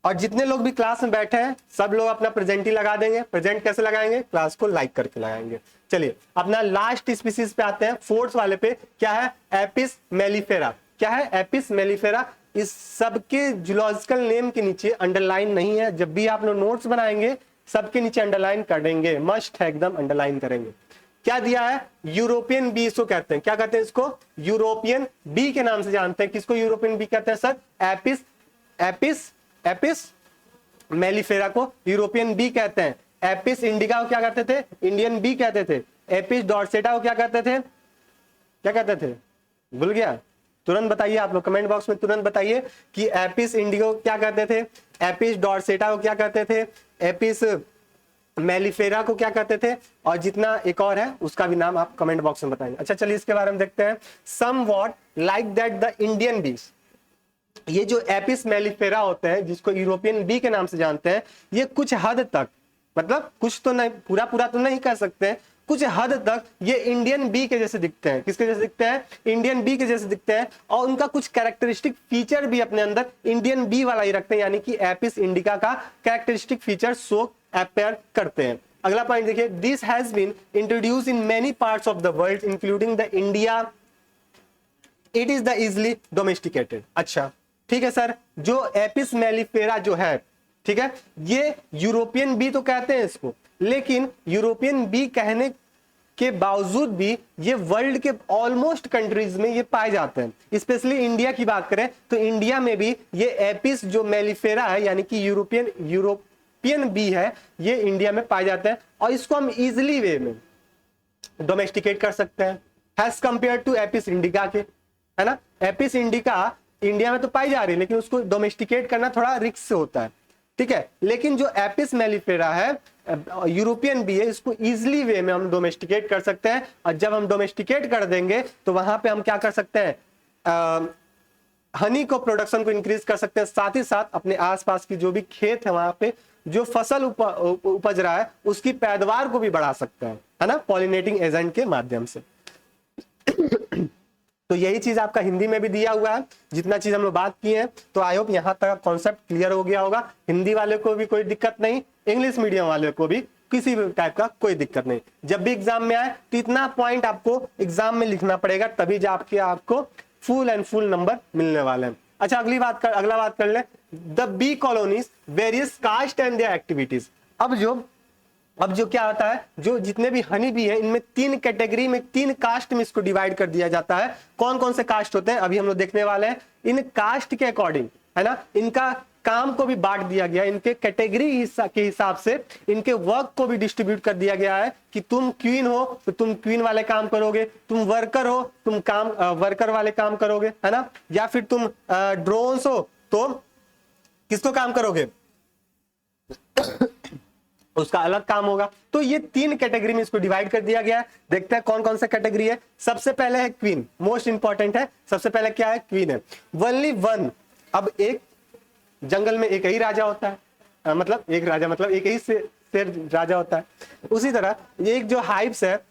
और जितने लोग भी क्लास में बैठे हैं सब लोग अपना प्रेजेंट ही लगा देंगे। प्रेजेंट कैसे लगाएंगे? क्लास को लाइक करके लगाएंगे। चलिए अपना लास्ट स्पीसीज पे आते हैं, फोर्थ वाले पे। क्या है? Apis mellifera. क्या है? Apis mellifera. इस सबके जूलॉजिकल नेम के नीचे अंडरलाइन नहीं है। जब भी आप लोग नोट्स बनाएंगे सबके नीचे अंडरलाइन करेंगे, मस्ट है, एकदम अंडरलाइन करेंगे। क्या दिया है? यूरोपियन बी इसको कहते हैं। क्या कहते हैं इसको? यूरोपियन बी के नाम से जानते हैं। किसको यूरोपियन बी कहते हैं sir? Apis Apis Apis mellifera को यूरोपियन बी कहते हैं। एपिस इंडिका को क्या कहते थे? इंडियन बी कहते थे। एपिस डॉर्सेटा को क्या कहते थे? क्या कहते थे? भूल गया? तुरंत बताइए आप लोग, कमेंट बॉक्स में तुरंत बताइए कि एपिस इंडिको क्या कहते थे, एपिस डॉर्सेटा को क्या कहते थे, एपिस मेलिफेरा को क्या कहते थे, और जितना एक और है उसका भी नाम आप कमेंट बॉक्स में बताएंगे। अच्छा चलिए इसके बारे में देखते हैं। Somewhat like that the Indian बीस। ये जो एपिस मेलिफेरा होते हैं जिसको यूरोपियन बी के नाम से जानते हैं, ये कुछ हद तक, मतलब कुछ तो नहीं, पूरा पूरा तो नहीं कह सकते, कुछ हद तक ये इंडियन बी के जैसे दिखते हैं। किसके जैसे दिखते हैं? इंडियन बी के जैसे दिखते हैं। और उनका कुछ कैरेक्टरिस्टिक फीचर भी अपने अंदर इंडियन बी वाला ही रखते हैं, यानी कि एपिस इंडिका का कैरेक्टरिस्टिक फीचर शो अपेयर करते हैं। अगला पॉइंट देखिए, this has been introduce in many parts of the world including the India, it is the easily domesticated. अच्छा ठीक है सर, जो एपिस मेलिफेरा जो है, ठीक है, ये यूरोपियन बी तो कहते हैं इसको, लेकिन यूरोपियन बी कहने के बावजूद भी ये वर्ल्ड के ऑलमोस्ट कंट्रीज में ये पाए जाते हैं। स्पेशली इंडिया की बात करें तो इंडिया में भी ये एपिस जो मेलिफेरा है, यानी कि यूरोपियन बी है, ये इंडिया में पाए जाते हैं और इसको हम इजिली वे में डोमेस्टिकेट कर सकते हैं as compare to Apis indica के, है ना। एपिस इंडिका इंडिया में तो पाई जा रही है लेकिन उसको डोमेस्टिकेट करना थोड़ा रिस्क से होता है, ठीक है। लेकिन जो एपिस मेलिफेरा है, यूरोपियन बी है, इसको इजिली वे में हम डोमेस्टिकेट कर सकते हैं। और जब हम डोमेस्टिकेट कर देंगे तो वहां पे हम क्या कर सकते हैं, हनी को प्रोडक्शन को इंक्रीज कर सकते हैं, साथ ही साथ अपने आसपास की जो भी खेत है वहां पे जो फसल उपज रहा है उसकी पैदावार को भी बढ़ा सकते हैं, है ना, पॉलिनेटिंग एजेंट के माध्यम से। तो यही चीज आपका हिंदी में भी दिया हुआ है, जितना चीज हम लोग बात की है। तो आई होप यहाँ तक कॉन्सेप्ट क्लियर हो गया होगा। हिंदी वाले को भी कोई दिक्कत नहीं, इंग्लिश मीडियम वाले को भी किसी भी टाइप का कोई दिक्कत नहीं। जब भी एग्जाम में आए तो इतना पॉइंट आपको एग्जाम में लिखना पड़ेगा, तभी जाके आपको फुल एंड फुल नंबर मिलने वाले हैं। अच्छा अगला बात कर ले, the bee colonies various caste and their activities. अब जो क्या होता है, जो जितने भी हनी बी है इनमें 3 कैटेगरी में, 3 कास्ट में इसको डिवाइड कर दिया जाता है। कौन कौन से कास्ट होते हैं अभी हम लोग देखने वाले हैं। इन कास्ट के अकॉर्डिंग, है ना, इनका काम को भी बांट दिया गया, इनके कैटेगरी के हिसाब से इनके वर्क को भी डिस्ट्रीब्यूट कर दिया गया है कि तुम क्वीन हो तो तुम क्वीन वाले काम करोगे, तुम वर्कर हो तुम काम वर्कर वाले काम करोगे, है ना, या फिर तुम ड्रोन्स हो तो किसको काम करोगे उसका अलग काम होगा। तो ये 3 कैटेगरी में इसको डिवाइड कर दिया गया है। देखते हैं कौन कौन सा कैटेगरी है। सबसे पहले है क्वीन, मोस्ट इंपॉर्टेंट है। सबसे पहले क्या है, क्वीन है, ओनली वन। अब एक जंगल में एक ही राजा होता है, मतलब एक राजा मतलब एक ही शेर राजा होता है। उसी तरह एक जो हाइव्स है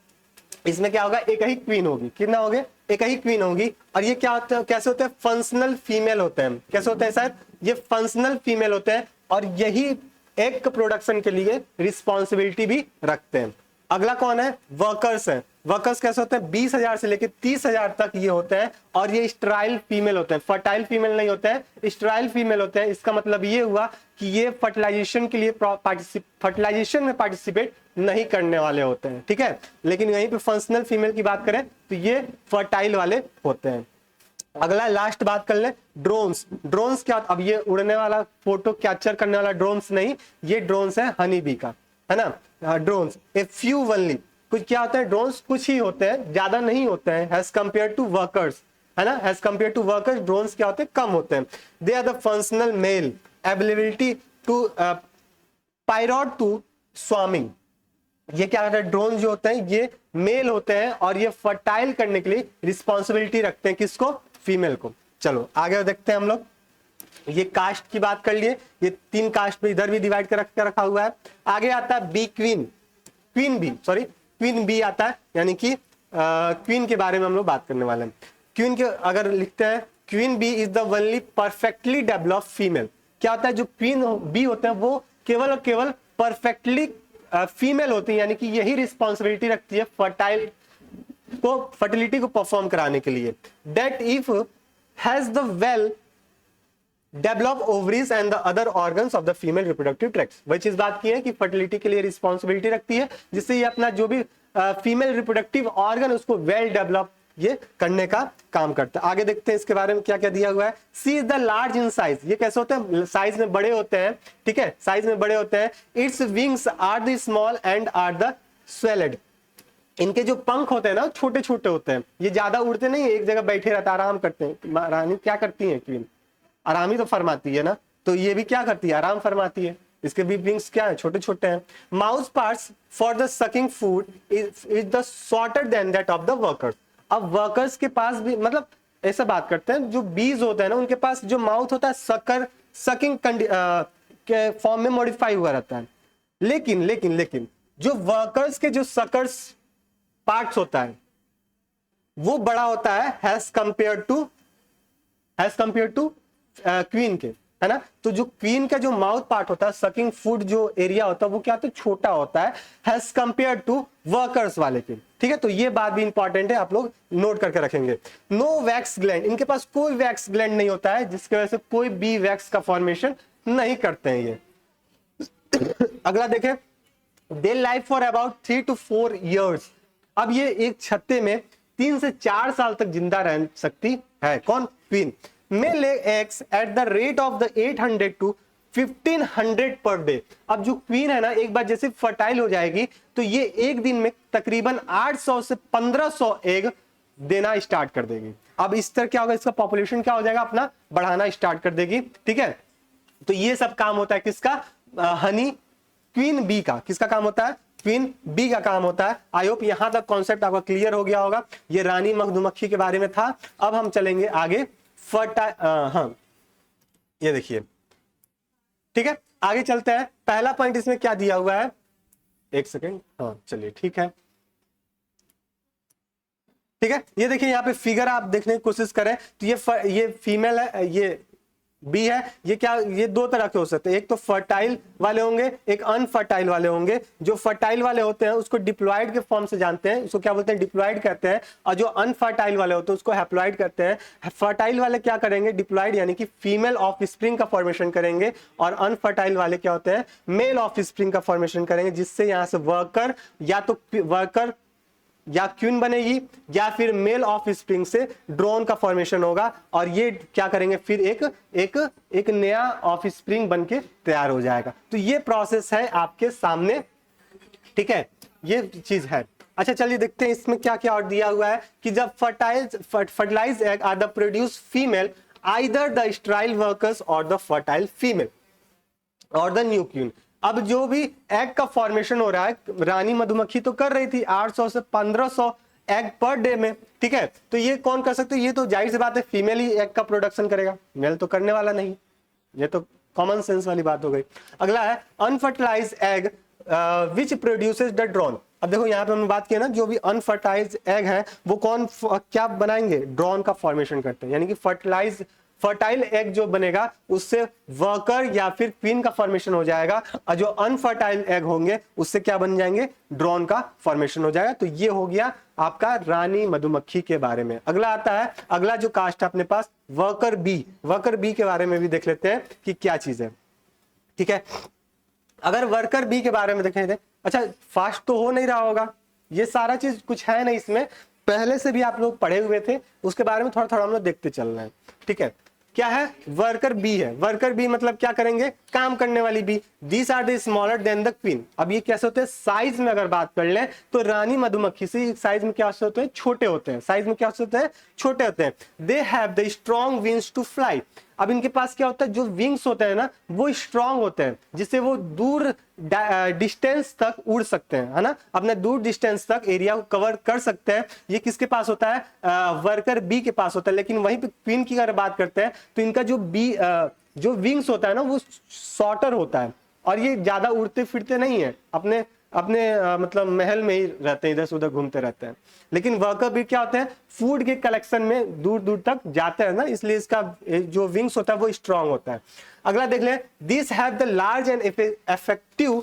इसमें क्या होगा, एक ही क्वीन होगी। कितना होगे, एक ही क्वीन होगी। और ये क्या होता है, कैसे होते हैं, फंक्शनल फीमेल होते हैं। कैसे होते हैं सर, ये फंक्शनल फीमेल होते हैं और यही एग प्रोडक्शन के लिए रिस्पॉन्सिबिलिटी भी रखते हैं। अगला कौन है, वर्कर्स है। वर्कर्स कैसे होते हैं, 20,000 से लेकर 30,000 तक ये होते हैं और ये स्टेराइल फीमेल होते हैं, फर्टाइल फीमेल नहीं होते हैं, स्टेराइल फीमेल होते हैं। इसका मतलब ये हुआ कि ये फर्टिलाइजेशन के लिए फर्टिलाइजेशन में पार्टिसिपेट नहीं करने वाले होते हैं, ठीक है। लेकिन यहीं पे फंक्शनल फीमेल की बात करें तो ये फर्टाइल वाले होते हैं। अगला लास्ट बात कर ले, ड्रोन्स। ड्रोन्स क्या, अब ये उड़ने वाला फोटो कैप्चर करने वाला ड्रोन्स नहीं, ये ड्रोन्स है हनी बी का, है ना। ड्रोन्स ए फ्यू ओनली, कुछ क्या होता है, ड्रोन्स कुछ ही होते हैं, ज्यादा नहीं होते हैं एज कंपेयर टू वर्कर्स, है ना। As compare to workers drones क्या होते हैं, कम होते हैं। They are the functional male ability to pirate to swarming. ये क्या होता है, ड्रोन जो होते हैं ये मेल होते हैं और ये फर्टाइल करने के लिए रिस्पॉन्सिबिलिटी रखते हैं, किसको, फीमेल को। चलो आगे देखते हैं हम लोग। ये कास्ट की बात कर लिए, ये 3 कास्ट में इधर भी डिवाइड कर रखा हुआ है। आगे आता है बी क्वीन, क्वीन बी आता है, यानी कि क्वीन के बारे में हम लोग बात करने वाले हैं। क्वीन के अगर लिखते हैं, queen bee is the only perfectly developed female. क्या होता है, जो क्वीन बी होते हैं वो केवल और केवल परफेक्टली फीमेल होती है, यानी कि यही रिस्पॉन्सिबिलिटी रखती है फर्टिलिटी को परफॉर्म कराने के लिए। That if has the well develop ovaries and the other organs of the female reproductive tracts. वही चीज बात की है कि फर्टिलिटी के लिए रिस्पॉन्सिबिलिटी रखती है, जिससे ये अपना जो भी फीमेल रिप्रोडक्टिव ऑर्गन उसको वेल डेवलप ये करने का काम करता है। आगे देखते हैं इसके बारे में क्या क्या दिया हुआ है। She is the large in size, ये कैसे होते हैं, साइज में बड़े होते हैं, ठीक है, साइज में बड़े होते हैं। Its wings are the small and are the swelled. इनके जो पंख होते हैं ना छोटे छोटे होते हैं, ये ज्यादा उड़ते नहीं, एक जगह बैठे रहते, आराम करते हैं। रानी क्या करती है, क्वीन आराम ही तो फरमाती है ना, तो ये भी क्या करती है, आराम फरमाती है। इसके भी विंग्स क्या है, छोटे छोटे हैं। Mouth parts for the sucking food is the shorter than that of the workers. अब वर्कर्स के पास भी, मतलब ऐसा बात करते हैं, जो बीज होते हैं ना उनके पास जो माउथ होता है सकिंग के फॉर्म में मॉडिफाई हुआ रहता है। लेकिन जो वर्कर्स के जो सकर्स पार्ट्स होता है वो बड़ा होता है एज कंपेयर टू क्वीन के, है ना। तो जो क्वीन का जो माउथ पार्ट होता है, सकिंग फूड जो एरिया होता है वो क्या होता है, छोटा होता है एज कंपेयर टू वर्कर्स वाले के, ठीक है। तो ये बात भी इंपॉर्टेंट है, आप लोग नोट करके रखेंगे। नो वैक्स ग्लैंड, इनके पास कोई वैक्स ग्लैंड नहीं होता है, जिसकी वजह से कोई बी वैक्स का फॉर्मेशन नहीं करते हैं ये। अगला देखें, दे live for about 3 to 4 years। अब ये एक छत्ते में 3 से 4 साल तक जिंदा रह सकती है, कौन, queen. may lay eggs at the rate of the 800 to 1500 per day. अब जो क्वीन है ना, एक बार जैसे फर्टाइल हो जाएगी तो ये एक दिन में तकरीबन 800 से 1500 एग देना स्टार्ट कर देगी। अब इस तरह क्या होगा, इसका पॉपुलेशन क्या हो जाएगा, अपना बढ़ाना स्टार्ट कर देगी, ठीक है। तो ये सब काम होता है किसका, हनी क्वीन बी का। किसका काम होता है, क्वीन बी का काम होता है। आई होप यहां तक कॉन्सेप्ट आपका क्लियर हो गया होगा। ये रानी मधुमक्खी के बारे में था। अब हम चलेंगे आगे हाँ ये देखिए, ठीक है, आगे चलते हैं। पहला पॉइंट इसमें क्या दिया हुआ है, एक सेकेंड, हाँ चलिए ठीक है, ठीक है। ये देखिए यहाँ पे फिगर आप देखने की कोशिश करें तो ये फीमेल है, ये बी है। ये क्या, ये 2 तरह के हो सकते हैं, एक तो फर्टाइल वाले होंगे, एक अनफर्टाइल वाले होंगे। जो फर्टाइल वाले होते हैं उसको डिप्लॉयड के फॉर्म से जानते हैं, उसको क्या बोलते हैं, डिप्लॉयड कहते हैं। और जो अनफर्टाइल वाले होते हैं उसको हैप्लॉयड कहते हैं। फर्टाइल वाले क्या करेंगे, डिप्लॉयड यानी कि फीमेल ऑफ स्प्रिंग का फॉर्मेशन करेंगे, और अनफर्टाइल वाले क्या होते हैं, मेल ऑफ स्प्रिंग का फॉर्मेशन करेंगे, जिससे यहाँ से वर्कर या तो वर्कर या क्वीन बनेगी या फिर मेल ऑफ स्प्रिंग से ड्रोन का फॉर्मेशन होगा और ये क्या करेंगे फिर एक नया ऑफ स्प्रिंग बन के तैयार हो जाएगा। तो ये प्रोसेस है आपके सामने, ठीक है, ये चीज है। अच्छा चलिए देखते हैं इसमें क्या क्या और दिया हुआ है कि जब fertilize egg are the produce female either the sterile workers और द फर्टाइल फीमेल और द न्यू क्वीन। अब जो भी एग का फॉर्मेशन हो रहा है, रानी मधुमक्खी तो कर रही थी 800 से 1500 एग पर डे में, ठीक है, तो ये कौन कर सकते हैं? ये तो जाहिर सी बात है फीमेल ही एग का प्रोडक्शन करेगा, मेल तो करने वाला नहीं, ये तो कॉमन सेंस वाली बात हो गई। अगला है unfertilize egg which produces the drone. अब देखो यहाँ पे हमने बात की ना, जो भी अनफर्टाइज एग है वो कौन क्या बनाएंगे? ड्रोन का फॉर्मेशन करते हैं, यानी कि फर्टाइल एग जो बनेगा उससे वर्कर या फिर क्वीन का फॉर्मेशन हो जाएगा और जो अनफर्टाइल एग होंगे उससे क्या बन जाएंगे? ड्रोन का फॉर्मेशन हो जाएगा। तो ये हो गया आपका रानी मधुमक्खी के बारे में। अगला आता है, अगला जो कास्ट है अपने पास वर्कर बी। वर्कर बी के बारे में भी देख लेते हैं कि क्या चीज है, ठीक है। अगर वर्कर बी के बारे में देखें, अच्छा फास्ट तो हो नहीं रहा होगा, ये सारा चीज कुछ है नहीं इसमें, पहले से भी आप लोग पढ़े हुए थे, उसके बारे में थोड़ा थोड़ा हम लोग देखते चल रहे हैं, ठीक है। क्या है? वर्कर बी है। वर्कर बी मतलब क्या करेंगे? काम करने वाली bee. These are the smaller than the queen. अब ये कैसे होते हैं? साइज में अगर बात कर लें तो रानी मधुमक्खी से साइज में क्या होते हैं? छोटे होते हैं। साइज में क्या होते हैं? छोटे होते हैं। They have the strong wings to fly. अब इनके पास क्या होता है? जो विंग्स होते हैं ना वो स्ट्रांग होते हैं, जिससे वो दूर डिस्टेंस तक उड़ सकते हैं, है ना, अपने दूर डिस्टेंस तक एरिया को कवर कर सकते हैं। ये किसके पास होता है? वर्कर बी के पास होता है। लेकिन वहीं पे क्वीन की अगर बात करते हैं तो इनका जो विंग्स होता है ना वो शॉर्टर होता है और ये ज्यादा उड़ते फिरते नहीं है, अपने मतलब महल में ही रहते हैं, इधर से उधर घूमते रहते हैं। लेकिन वर्कर बी क्या होते हैं? फूड के कलेक्शन में दूर दूर तक जाते हैं ना, इसलिए इसका जो विंग्स होता है वो स्ट्रांग होता है। अगला देख ले, this have the large and effective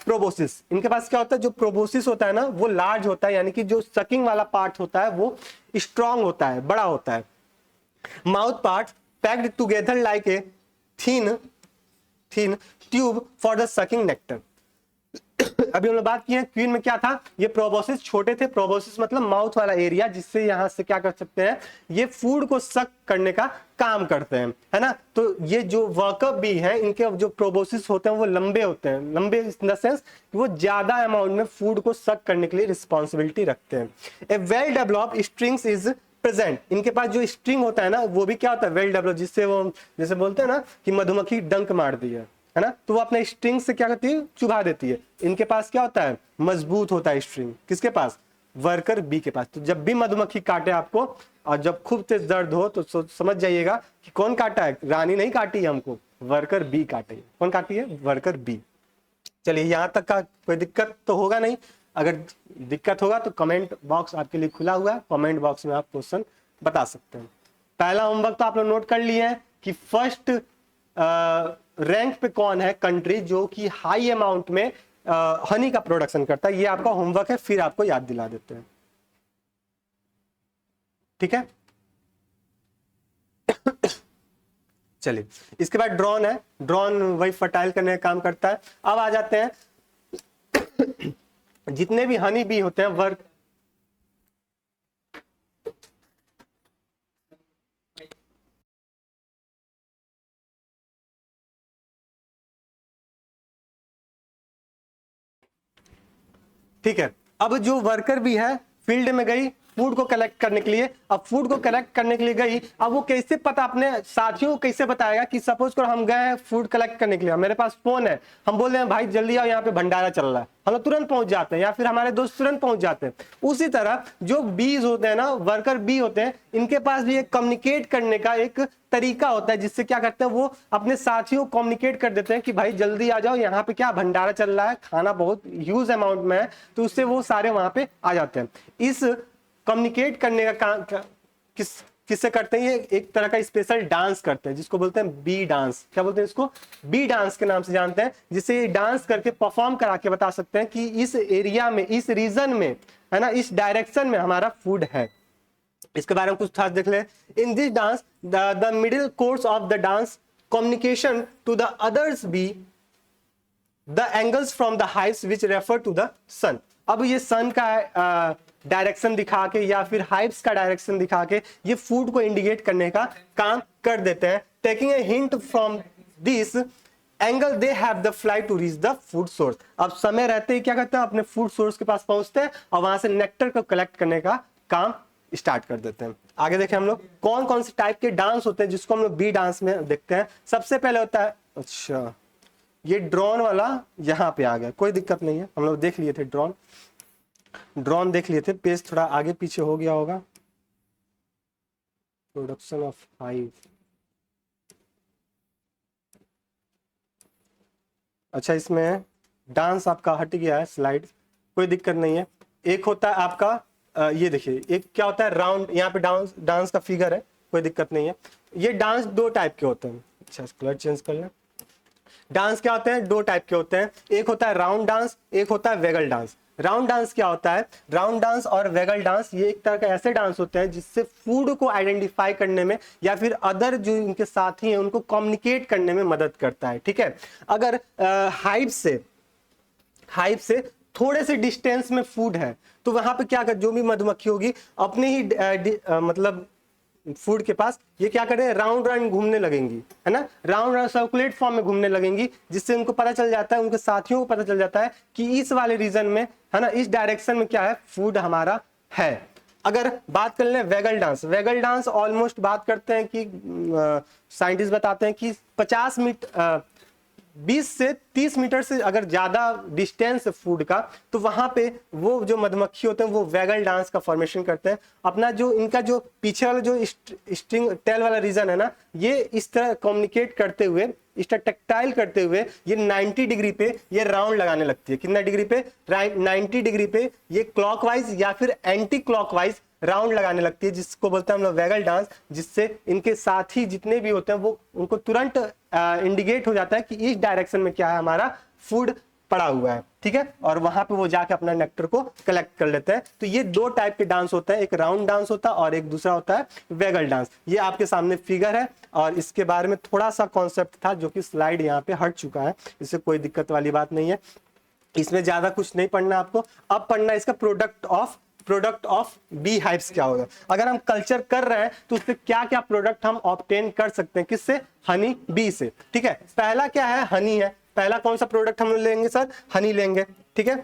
proboscis. इनके पास क्या होता है? जो प्रोबोसिस होता है ना वो लार्ज होता है, यानी कि जो सकिंग वाला पार्ट होता है वो स्ट्रांग होता है, बड़ा होता है। Mouth part packed together like a thin tube for the sucking nectar. अभी हम लोग बात की है क्वीन में क्या था? ये प्रोबोसिस छोटे थे। प्रोबोसिस मतलब माउथ वाला एरिया, जिससे यहां से क्या कर सकते हैं? ये फूड को सक करने का काम करते हैं, है ना। तो ये जो वर्कर बी है इनके जो प्रोबोसिस होते हैं वो लंबे होते हैं। लंबे इन द सेंस वो ज्यादा अमाउंट में फूड को सक करने के लिए रिस्पॉन्सिबिलिटी रखते हैं। A well developed strings is present. इनके पास जो स्ट्रिंग होता है ना वो भी क्या होता है? वेल डेवलप्ड, जिससे वो जैसे बोलते हैं ना कि मधुमक्खी डंक मार दी है ना, तो वो अपने स्ट्रिंग से क्या करती है? चुभा देती है। इनके पास क्या होता है? मजबूत होता है स्ट्रिंग। किसके पास? वर्कर बी के पास। तो जब भी मधुमक्खी काटे आपको और जब खूब तेज दर्द हो तो समझ जाइएगा कि कौन काटा है? रानी नहीं काटी है हमको, वर्कर बी काटी है। कौन काटी है? Worker B. चलिए यहां तक का कोई दिक्कत तो होगा नहीं। अगर दिक्कत होगा तो कमेंट बॉक्स आपके लिए खुला हुआ है, कमेंट बॉक्स में आप क्वेश्चन बता सकते हैं। पहला होमवर्क तो आप लोग नोट कर लिए हैं कि फर्स्ट रैंक पे कौन है कंट्री जो कि हाई अमाउंट में हनी का प्रोडक्शन करता है। ये आपका होमवर्क है, फिर आपको याद दिला देते हैं, ठीक है। चलिए इसके बाद ड्रोन है। ड्रोन वही फर्टाइल करने का काम करता है। अब आ जाते हैं जितने भी हनी बी होते हैं वर्क, ठीक है। अब जो वर्कर भी है फील्ड में गई फूड को कलेक्ट करने के लिए। अब फूड को कलेक्ट करने के लिए गई, अब वो कैसे पता अपने साथियों को कैसे बताएगा कि सपोज करो हम गए हैं फूड कलेक्ट करने के लिए, मेरे पास फोन है, हम बोल रहे हैं भाई जल्दी आओ यहाँ पे भंडारा चल रहा है, हम लोग तुरंत पहुंच जाते हैं या फिर हमारे दोस्त तुरंत पहुंच जाते हैं। उसी तरह जो बीज होते हैं ना, वर्कर बी होते हैं, इनके पास भी एक कम्युनिकेट करने का एक तरीका होता है, जिससे क्या करते हैं वो अपने साथियों को कम्युनिकेट कर देते हैं कि भाई जल्दी आ जाओ, यहाँ पे क्या भंडारा चल रहा है, खाना बहुत ह्यूज अमाउंट में है। तो उससे वो सारे वहां पे आ जाते हैं। इस कम्युनिकेट करने का काम किससे करते हैं? ये एक तरह का स्पेशल डांस करते हैं जिसको बोलते हैं बी डांस। क्या बोलते हैं इसको? बी डांस के नाम से जानते हैं, जिससे ये डांस करके परफॉर्म करा के बता सकते हैं कि इस एरिया में, इस रीजन में, है ना, इस डायरेक्शन में हमारा फूड है। इसके बारे में कुछ खास देख ले। In this dance the middle course of the dance communication to the others be the angles from the heights which refer to the sun. अब ये सन का डायरेक्शन दिखा के या फिर हाइव्स का डायरेक्शन दिखा के ये फूड को इंडिकेट करने का काम कर देते हैं। Taking a hint from this angle they have the fly to reach the food source. अब समय रहते ही क्या करते हैं, अपने फूड सोर्स के पास पहुंचते हैं और वहां से नेक्टर को कलेक्ट करने का काम स्टार्ट कर देते हैं। आगे देखें हम लोग कौन कौन से टाइप के डांस होते हैं जिसको हम लोग बी डांस में देखते हैं। सबसे पहले होता है, अच्छा ये ड्रोन वाला यहाँ पे आ गया, कोई दिक्कत नहीं है, हम लोग देख लिए थे ड्रोन देख लिए थे, पेज थोड़ा आगे पीछे हो गया होगा। प्रोडक्शन ऑफ हाइव, अच्छा इसमें डांस आपका हट गया है स्लाइड, कोई दिक्कत नहीं है। एक होता है आपका ये देखिए, एक क्या होता है राउंड, यहाँ पे डांस का फिगर है, कोई दिक्कत नहीं है। ये डांस दो टाइप के होते हैं, अच्छा कलर चेंज कर लें। डांस क्या होते हैं, दो टाइप के होते हैं, एक होता है राउंड डांस, एक होता है वेगल डांस। राउंड डांस क्या होता है, राउंड डांस और वेगल डांस ये एक तरह के ऐसे डांस होते हैं जिससे फूड को आइडेंटिफाई करने में या फिर अदर जो इनके साथी हैं उनको कम्युनिकेट करने में मदद करता है। ठीक है, अगर हाइव से थोड़े से डिस्टेंस में फूड है तो वहां पे क्या कर, जो भी मधुमक्खी होगी अपने ही मतलब फूड के पास ये क्या करें, राउंड राउंड घूमने लगेंगी, है ना, राउंड राउंड सर्कुलेट फॉर्म में घूमने लगेंगी, जिससे उनको पता चल जाता है, उनके साथियों को पता चल जाता है कि इस वाले रीजन में, है ना, इस डायरेक्शन में क्या है, फूड हमारा है। अगर बात कर लें वेगल डांस ऑलमोस्ट बात करते हैं कि साइंटिस्ट बताते हैं कि 20 से 30 मीटर से अगर ज्यादा डिस्टेंस है फूड का तो वहां पे वो जो मधुमक्खी होते हैं वो वेगल डांस का फॉर्मेशन करते हैं। अपना जो इनका जो पीछे वाला जो स्ट्रिंग टेल वाला रीजन है ना, ये इस तरह कम्युनिकेट करते हुए, इस तरह टेक्टाइल करते हुए ये 90 डिग्री पे ये राउंड लगाने लगती है। कितना डिग्री पे, 90 डिग्री पे ये क्लॉकवाइज या फिर एंटी क्लॉकवाइज राउंड लगाने लगती है, जिसको बोलते हैं हम लोग वेगल डांस, जिससे इनके साथी जितने भी होते हैं वो उनको तुरंत इंडिकेट हो जाता है कि इस डायरेक्शन में क्या है, हमारा फूड पड़ा हुआ है। ठीक है, और वहां पे वो जाके अपना नेक्टर को कलेक्ट कर लेते हैं। तो ये दो टाइप के डांस होते हैं, एक राउंड डांस होता है और एक दूसरा होता है वेगल डांस। ये आपके सामने फिगर है और इसके बारे में थोड़ा सा कॉन्सेप्ट था जो कि स्लाइड यहाँ पे हट चुका है, इससे कोई दिक्कत वाली बात नहीं है, इसमें ज्यादा कुछ नहीं पढ़ना आपको। अब पढ़ना इसका प्रोडक्ट ऑफ बी हाइव्स क्या होगा। अगर हम कल्चर कर रहे हैं तो उससे क्या क्या प्रोडक्ट हम ऑब्टेन कर सकते हैं, किससे, हनी बी से। ठीक है, पहला क्या है, हनी है, पहला कौन सा प्रोडक्ट हम लेंगे सर, हनी लेंगे। ठीक है,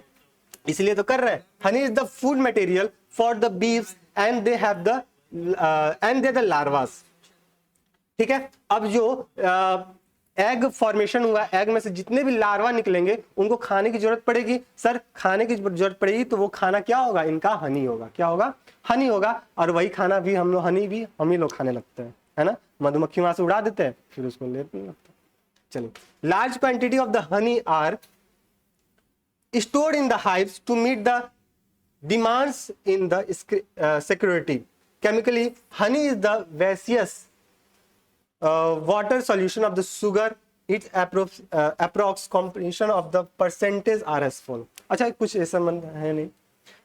इसलिए तो कर रहे हैं। Honey is the food material for the bees and they have the the larvas. ठीक है, अब जो एग फॉर्मेशन हुआ, एग में से जितने भी लार्वा निकलेंगे उनको खाने की जरूरत पड़ेगी। सर खाने की जरूरत पड़ेगी तो वो खाना क्या होगा, इनका हनी होगा। क्या होगा, हनी होगा। और वही खाना भी हम लोग, हनी भी हम ही लोग खाने लगते हैं, है ना, मधुमक्खी वहां से उड़ा देते हैं फिर उसको लेते हैं। चलिए, large quantity of the honey are stored in the hives to meet the demands in the security. Chemically, honey is the gaseous water solution of the sugar. Its approx composition of the percentage are as follows. अच्छा, कुछ ऐसा है नहीं,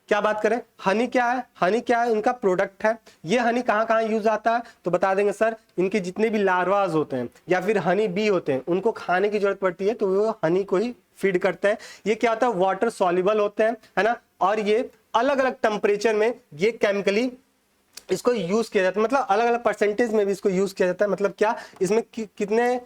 क्या बात करें, हनी क्या है, हनी क्या है, इनका प्रोडक्ट है। ये हनी कहाँ कहाँ यूज आता है तो बता देंगे सर, इनके जितने भी लार्वाज होते हैं या फिर हनी बी होते हैं उनको खाने की जरूरत पड़ती है तो वो हनी को ही फीड करते हैं। ये क्या होता है, वाटर सॉल्युबल होते हैं, है ना, और ये अलग अलग टेम्परेचर में ये केमिकली इसको यूज किया जाता है, मतलब अलग अलग परसेंटेज में भी इसको यूज किया जाता है। मतलब क्या, इसमें कितने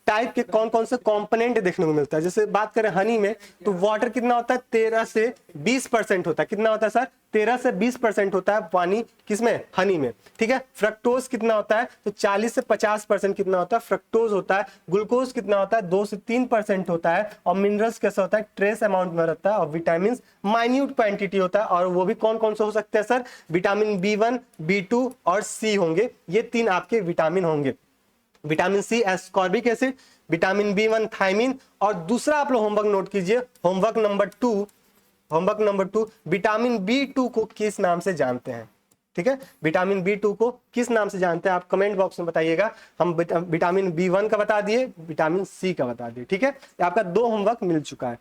टाइप के कौन कौन से कंपोनेंट देखने को मिलता है। जैसे बात करें हनी में तो वाटर कितना होता है, 13 से 20% होता है। कितना होता है सर, 13 से 20% होता है पानी, किसमें, हनी में। ठीक है, फ्रक्टोज कितना होता है तो 40 से 50% कितना होता है, फ्रक्टोज होता है। ग्लूकोज कितना होता है, 2 से 3% होता है। और मिनरल्स कैसा होता है, ट्रेस अमाउंट में रहता है। और विटामिन माइन्यूट क्वांटिटी होता है। और वो भी कौन कौन से हो सकते हैं सर, विटामिन B1, B2 और C होंगे, ये 3 आपके विटामिन होंगे। Vitamin C ascorbic acid, vitamin B1 thiamine. और दूसरा आप लोग होमवर्क नोट कीजिए, होमवर्क नंबर 2 विटामिन B2 को किस नाम से जानते हैं। ठीक है, विटामिन B2 को किस नाम से जानते हैं आप कमेंट बॉक्स में बताइएगा। हम विटामिन B1 का बता दिए, विटामिन सी का बता दिए। ठीक है, आपका 2 होमवर्क मिल चुका है।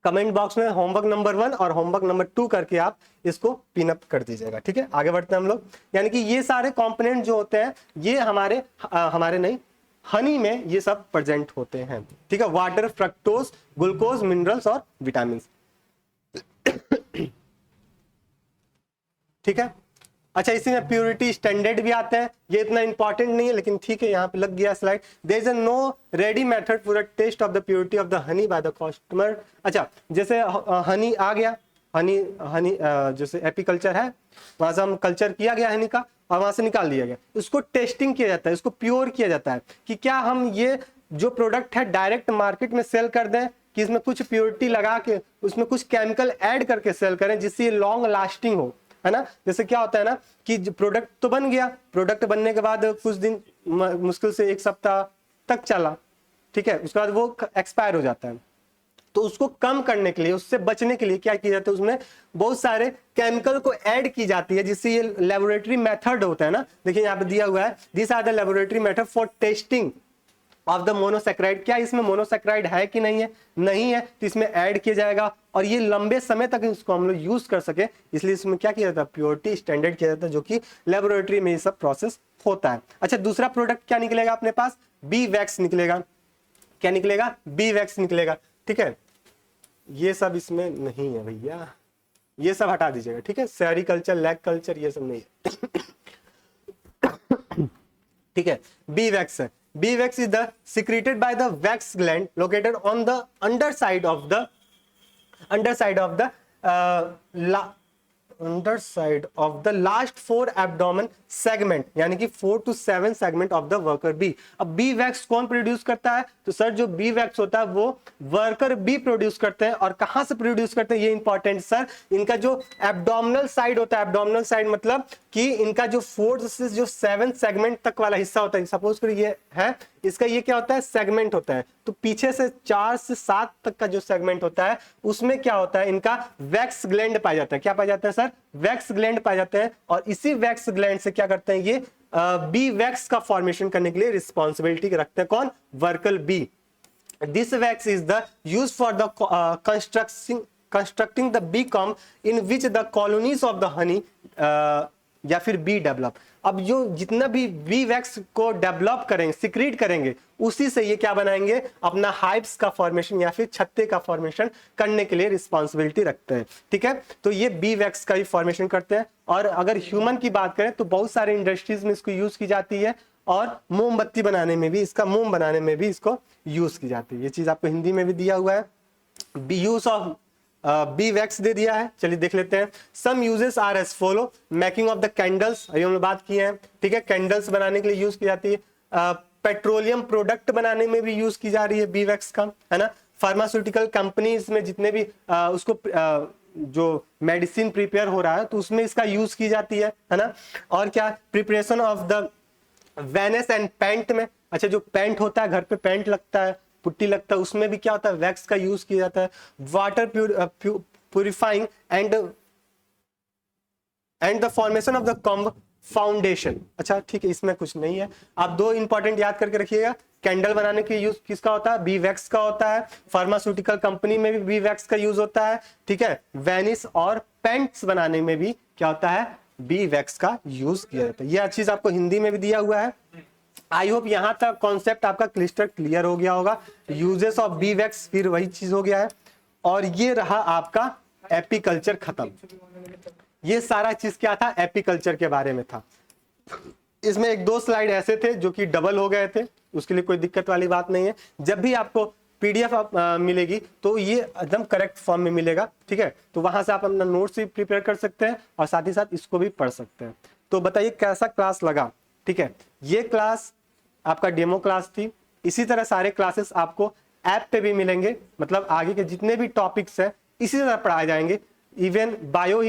कमेंट बॉक्स में होमवर्क नंबर 1 और होमवर्क नंबर 2 करके आप इसको पिन अप कर दीजिएगा। ठीक है, आगे बढ़ते हैं हम लोग। यानी कि ये सारे कंपोनेंट जो होते हैं ये हमारे नहीं, हनी में ये सब प्रेजेंट होते हैं। ठीक है, वाटर, फ्रक्टोज, ग्लूकोज, मिनरल्स और विटामिन। ठीक है। अच्छा, इसी में प्योरिटी स्टैंडर्ड भी आते हैं, ये इतना इंपॉर्टेंट नहीं है लेकिन ठीक है, यहाँ पे लग गया slide. There is a no ready method for a test of the purity of the honey by the customer. अच्छा, जैसे हनी आ गया, हनी हनी जैसे एपीकल्चर है, वहां से हम कल्चर किया गया हनी का और वहां से निकाल दिया गया, उसको टेस्टिंग किया जाता है, उसको प्योर किया जाता है कि क्या हम ये जो प्रोडक्ट है डायरेक्ट मार्केट में सेल कर दें कि इसमें कुछ प्योरिटी लगा के उसमें कुछ केमिकल ऐड करके सेल करें जिससे ये लॉन्ग लास्टिंग हो, है ना। जैसे क्या होता है ना कि प्रोडक्ट तो बन गया, प्रोडक्ट बनने के बाद कुछ दिन मुश्किल से 1 सप्ताह तक चला, ठीक है, उसके बाद वो एक्सपायर हो जाता है। तो उसको कम करने के लिए, उससे बचने के लिए क्या किया जाता है, उसमें बहुत सारे केमिकल को ऐड की जाती है जिससे ये लेबोरेटरी मेथड होता है ना। देखिए यहाँ पे दिया हुआ है, this are the laboratory method for testing of the monosaccharide. क्या इसमें मोनोसैकेराइड है कि नहीं है, नहीं है तो इसमें ऐड किया जाएगा और ये लंबे समय तक इसको हम लोग यूज कर सके, इसलिए इसमें क्या किया जाता है, प्योरिटी स्टैंडर्ड किया जाता है, जो कि लेबोरेटरी में ये सब प्रोसेस होता है। अच्छा, दूसरा प्रोडक्ट क्या निकलेगा अपने पास, बी वैक्स निकलेगा। क्या निकलेगा, बी वैक्स निकलेगा, ठीक है। ये सब इसमें नहीं है भैया, ये सब हटा दीजिएगा, ठीक है। सेरिकल्चर, लैग कल्चर, ये सब नहीं है ठीक है। बी वैक्स है, bee wax is the secreted by the wax gland located on the underside of the last 4 abdomen segment, यानी कि 4 to 7 segment of the worker bee। अब बी वैक्स कौन प्रोड्यूस करता है, तो सर जो बी वैक्स होता है वो वर्कर बी प्रोड्यूस करते हैं। और कहां से प्रोड्यूस करते हैं, ये इंपॉर्टेंट सर, इनका जो एब्डोमिनल साइड होता है, एब्डोमिनल साइड मतलब कि इनका जो 4 से जो 7 सेगमेंट तक वाला हिस्सा होता है, सपोज करिए ये है, इसका ये क्या होता है, सेगमेंट होता है। तो पीछे से 4 से 7 तक का जो सेगमेंट होता है उसमें क्या होता है, इनका वैक्स ग्लैंड पाया जाता है। क्या पाया जाता है सर, वैक्स ग्लैंड पाए जाते हैं। और इसी वैक्स ग्लैंड से क्या करते हैं, ये बी वैक्स का फॉर्मेशन करने के लिए रिस्पॉन्सिबिलिटी रखते हैं कौन, worker bee. This wax is the use for the constructing the bee comb in which the colonies of the honey या फिर बी डेवलप। अब जो जितना भी बी वैक्स को डेवलप करेंगे, सिक्रीट करेंगे, उसी से ये क्या बनाएंगे, अपना हाइव्स का फॉर्मेशन या फिर छत्ते का फॉर्मेशन करने के लिए रिस्पॉन्सिबिलिटी रखते हैं, ठीक है। तो ये बी वैक्स का ही फॉर्मेशन करते हैं। और अगर ह्यूमन की बात करें तो बहुत सारे इंडस्ट्रीज में इसको यूज की जाती है और मोमबत्ती बनाने में भी, इसका मोम बनाने में भी इसको यूज की जाती है। ये चीज आपको हिंदी में भी दिया हुआ है, bee use of bee wax दे दिया है। चलिए देख लेते हैं। Some uses are as follow, making of the candles, अभी हमने बात की है, ठीक है, कैंडल्स बनाने के लिए यूज की जाती है। पेट्रोलियम प्रोडक्ट बनाने में भी यूज की जा रही है बी वैक्स का, है ना। फार्मास्यूटिकल कंपनीज में जितने भी उसको जो मेडिसिन प्रिपेयर हो रहा है तो उसमें इसका यूज की जाती है ना। और क्या, preparation of the varnish and paint में, अच्छा जो पेंट होता है, घर पे पेंट लगता है, पुट्टी लगता है, उसमें भी क्या होता है, वैक्स का यूज किया जाता है। Water purifying and the formation of the comb foundation. अच्छा ठीक है, इसमें कुछ नहीं है, आप 2 इंपॉर्टेंट याद करके रखिएगा। कैंडल बनाने के यूज किसका होता है, बी वैक्स का होता है। फार्मास्यूटिकल कंपनी में भी बी वैक्स का यूज होता है, ठीक है। वेनिस और पेंट्स बनाने में भी क्या होता है, बी वैक्स का यूज किया जाता है। यह चीज आपको हिंदी में भी दिया हुआ है। आई होप यहां तक कॉन्सेप्ट आपका क्लिस्टर क्लियर हो गया होगा। यूजेस ऑफ बी वैक्स फिर वही चीज हो गया है। और ये रहा आपका एपीकल्चर खत्म। ये सारा चीज क्या था, एपीकल्चर के बारे में था। इसमें 1-2 स्लाइड ऐसे थे जो कि डबल हो गए थे, उसके लिए कोई दिक्कत वाली बात नहीं है। जब भी आपको पीडीएफ मिलेगी तो ये एकदम करेक्ट फॉर्म में मिलेगा, ठीक है। तो वहां से आप अपना नोट्स भी प्रिपेयर कर सकते हैं और साथ ही साथ इसको भी पढ़ सकते हैं। तो बताइए कैसा क्लास लगा, ठीक है। ये क्लास आपका डेमो क्लास थी। इसी तरह सारे क्लासेस आपको ऐप पे भी मिलेंगे, मतलब आगे के जितने भी टॉपिक्स हैं इसी तरह पढ़ाए जाएंगे। इवन बायो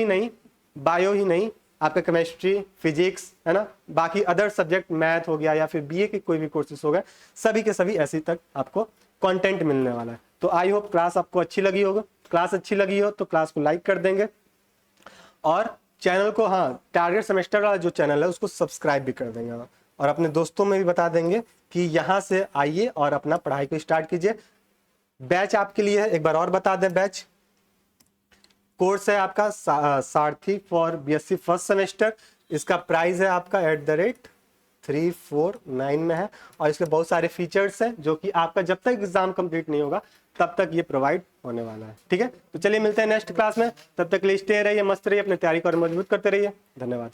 ही नहीं, आपका केमिस्ट्री, फिजिक्स, है ना, बाकी अदर सब्जेक्ट, मैथ हो गया या फिर बीए के कोई भी कोर्सेज हो गए, सभी के सभी ऐसे तक आपको कंटेंट मिलने वाला है। तो आई होप क्लास आपको अच्छी लगी होगी। क्लास अच्छी लगी हो तो क्लास को लाइक कर देंगे और चैनल को, हाँ, टारगेट सेमेस्टर वाला जो चैनल है उसको सब्सक्राइब भी कर देंगे और अपने दोस्तों में भी बता देंगे कि यहाँ से आइए और अपना पढ़ाई को स्टार्ट कीजिए। बैच आपके लिए है, एक बार और बता दें, बैच कोर्स है आपका सारथी फॉर बीएससी फर्स्ट सेमेस्टर। इसका प्राइस है आपका @ 3, 4, 9 में है और इसके बहुत सारे फीचर्स हैं जो कि आपका जब तक एग्जाम कंप्लीट नहीं होगा तब तक ये प्रोवाइड होने वाला है। ठीक है, तो चलिए मिलते हैं नेक्स्ट क्लास में, तब तक के लिए स्टे रहिए, मस्त रहिए, अपनी तैयारी को और मजबूत करते रहिए। धन्यवाद।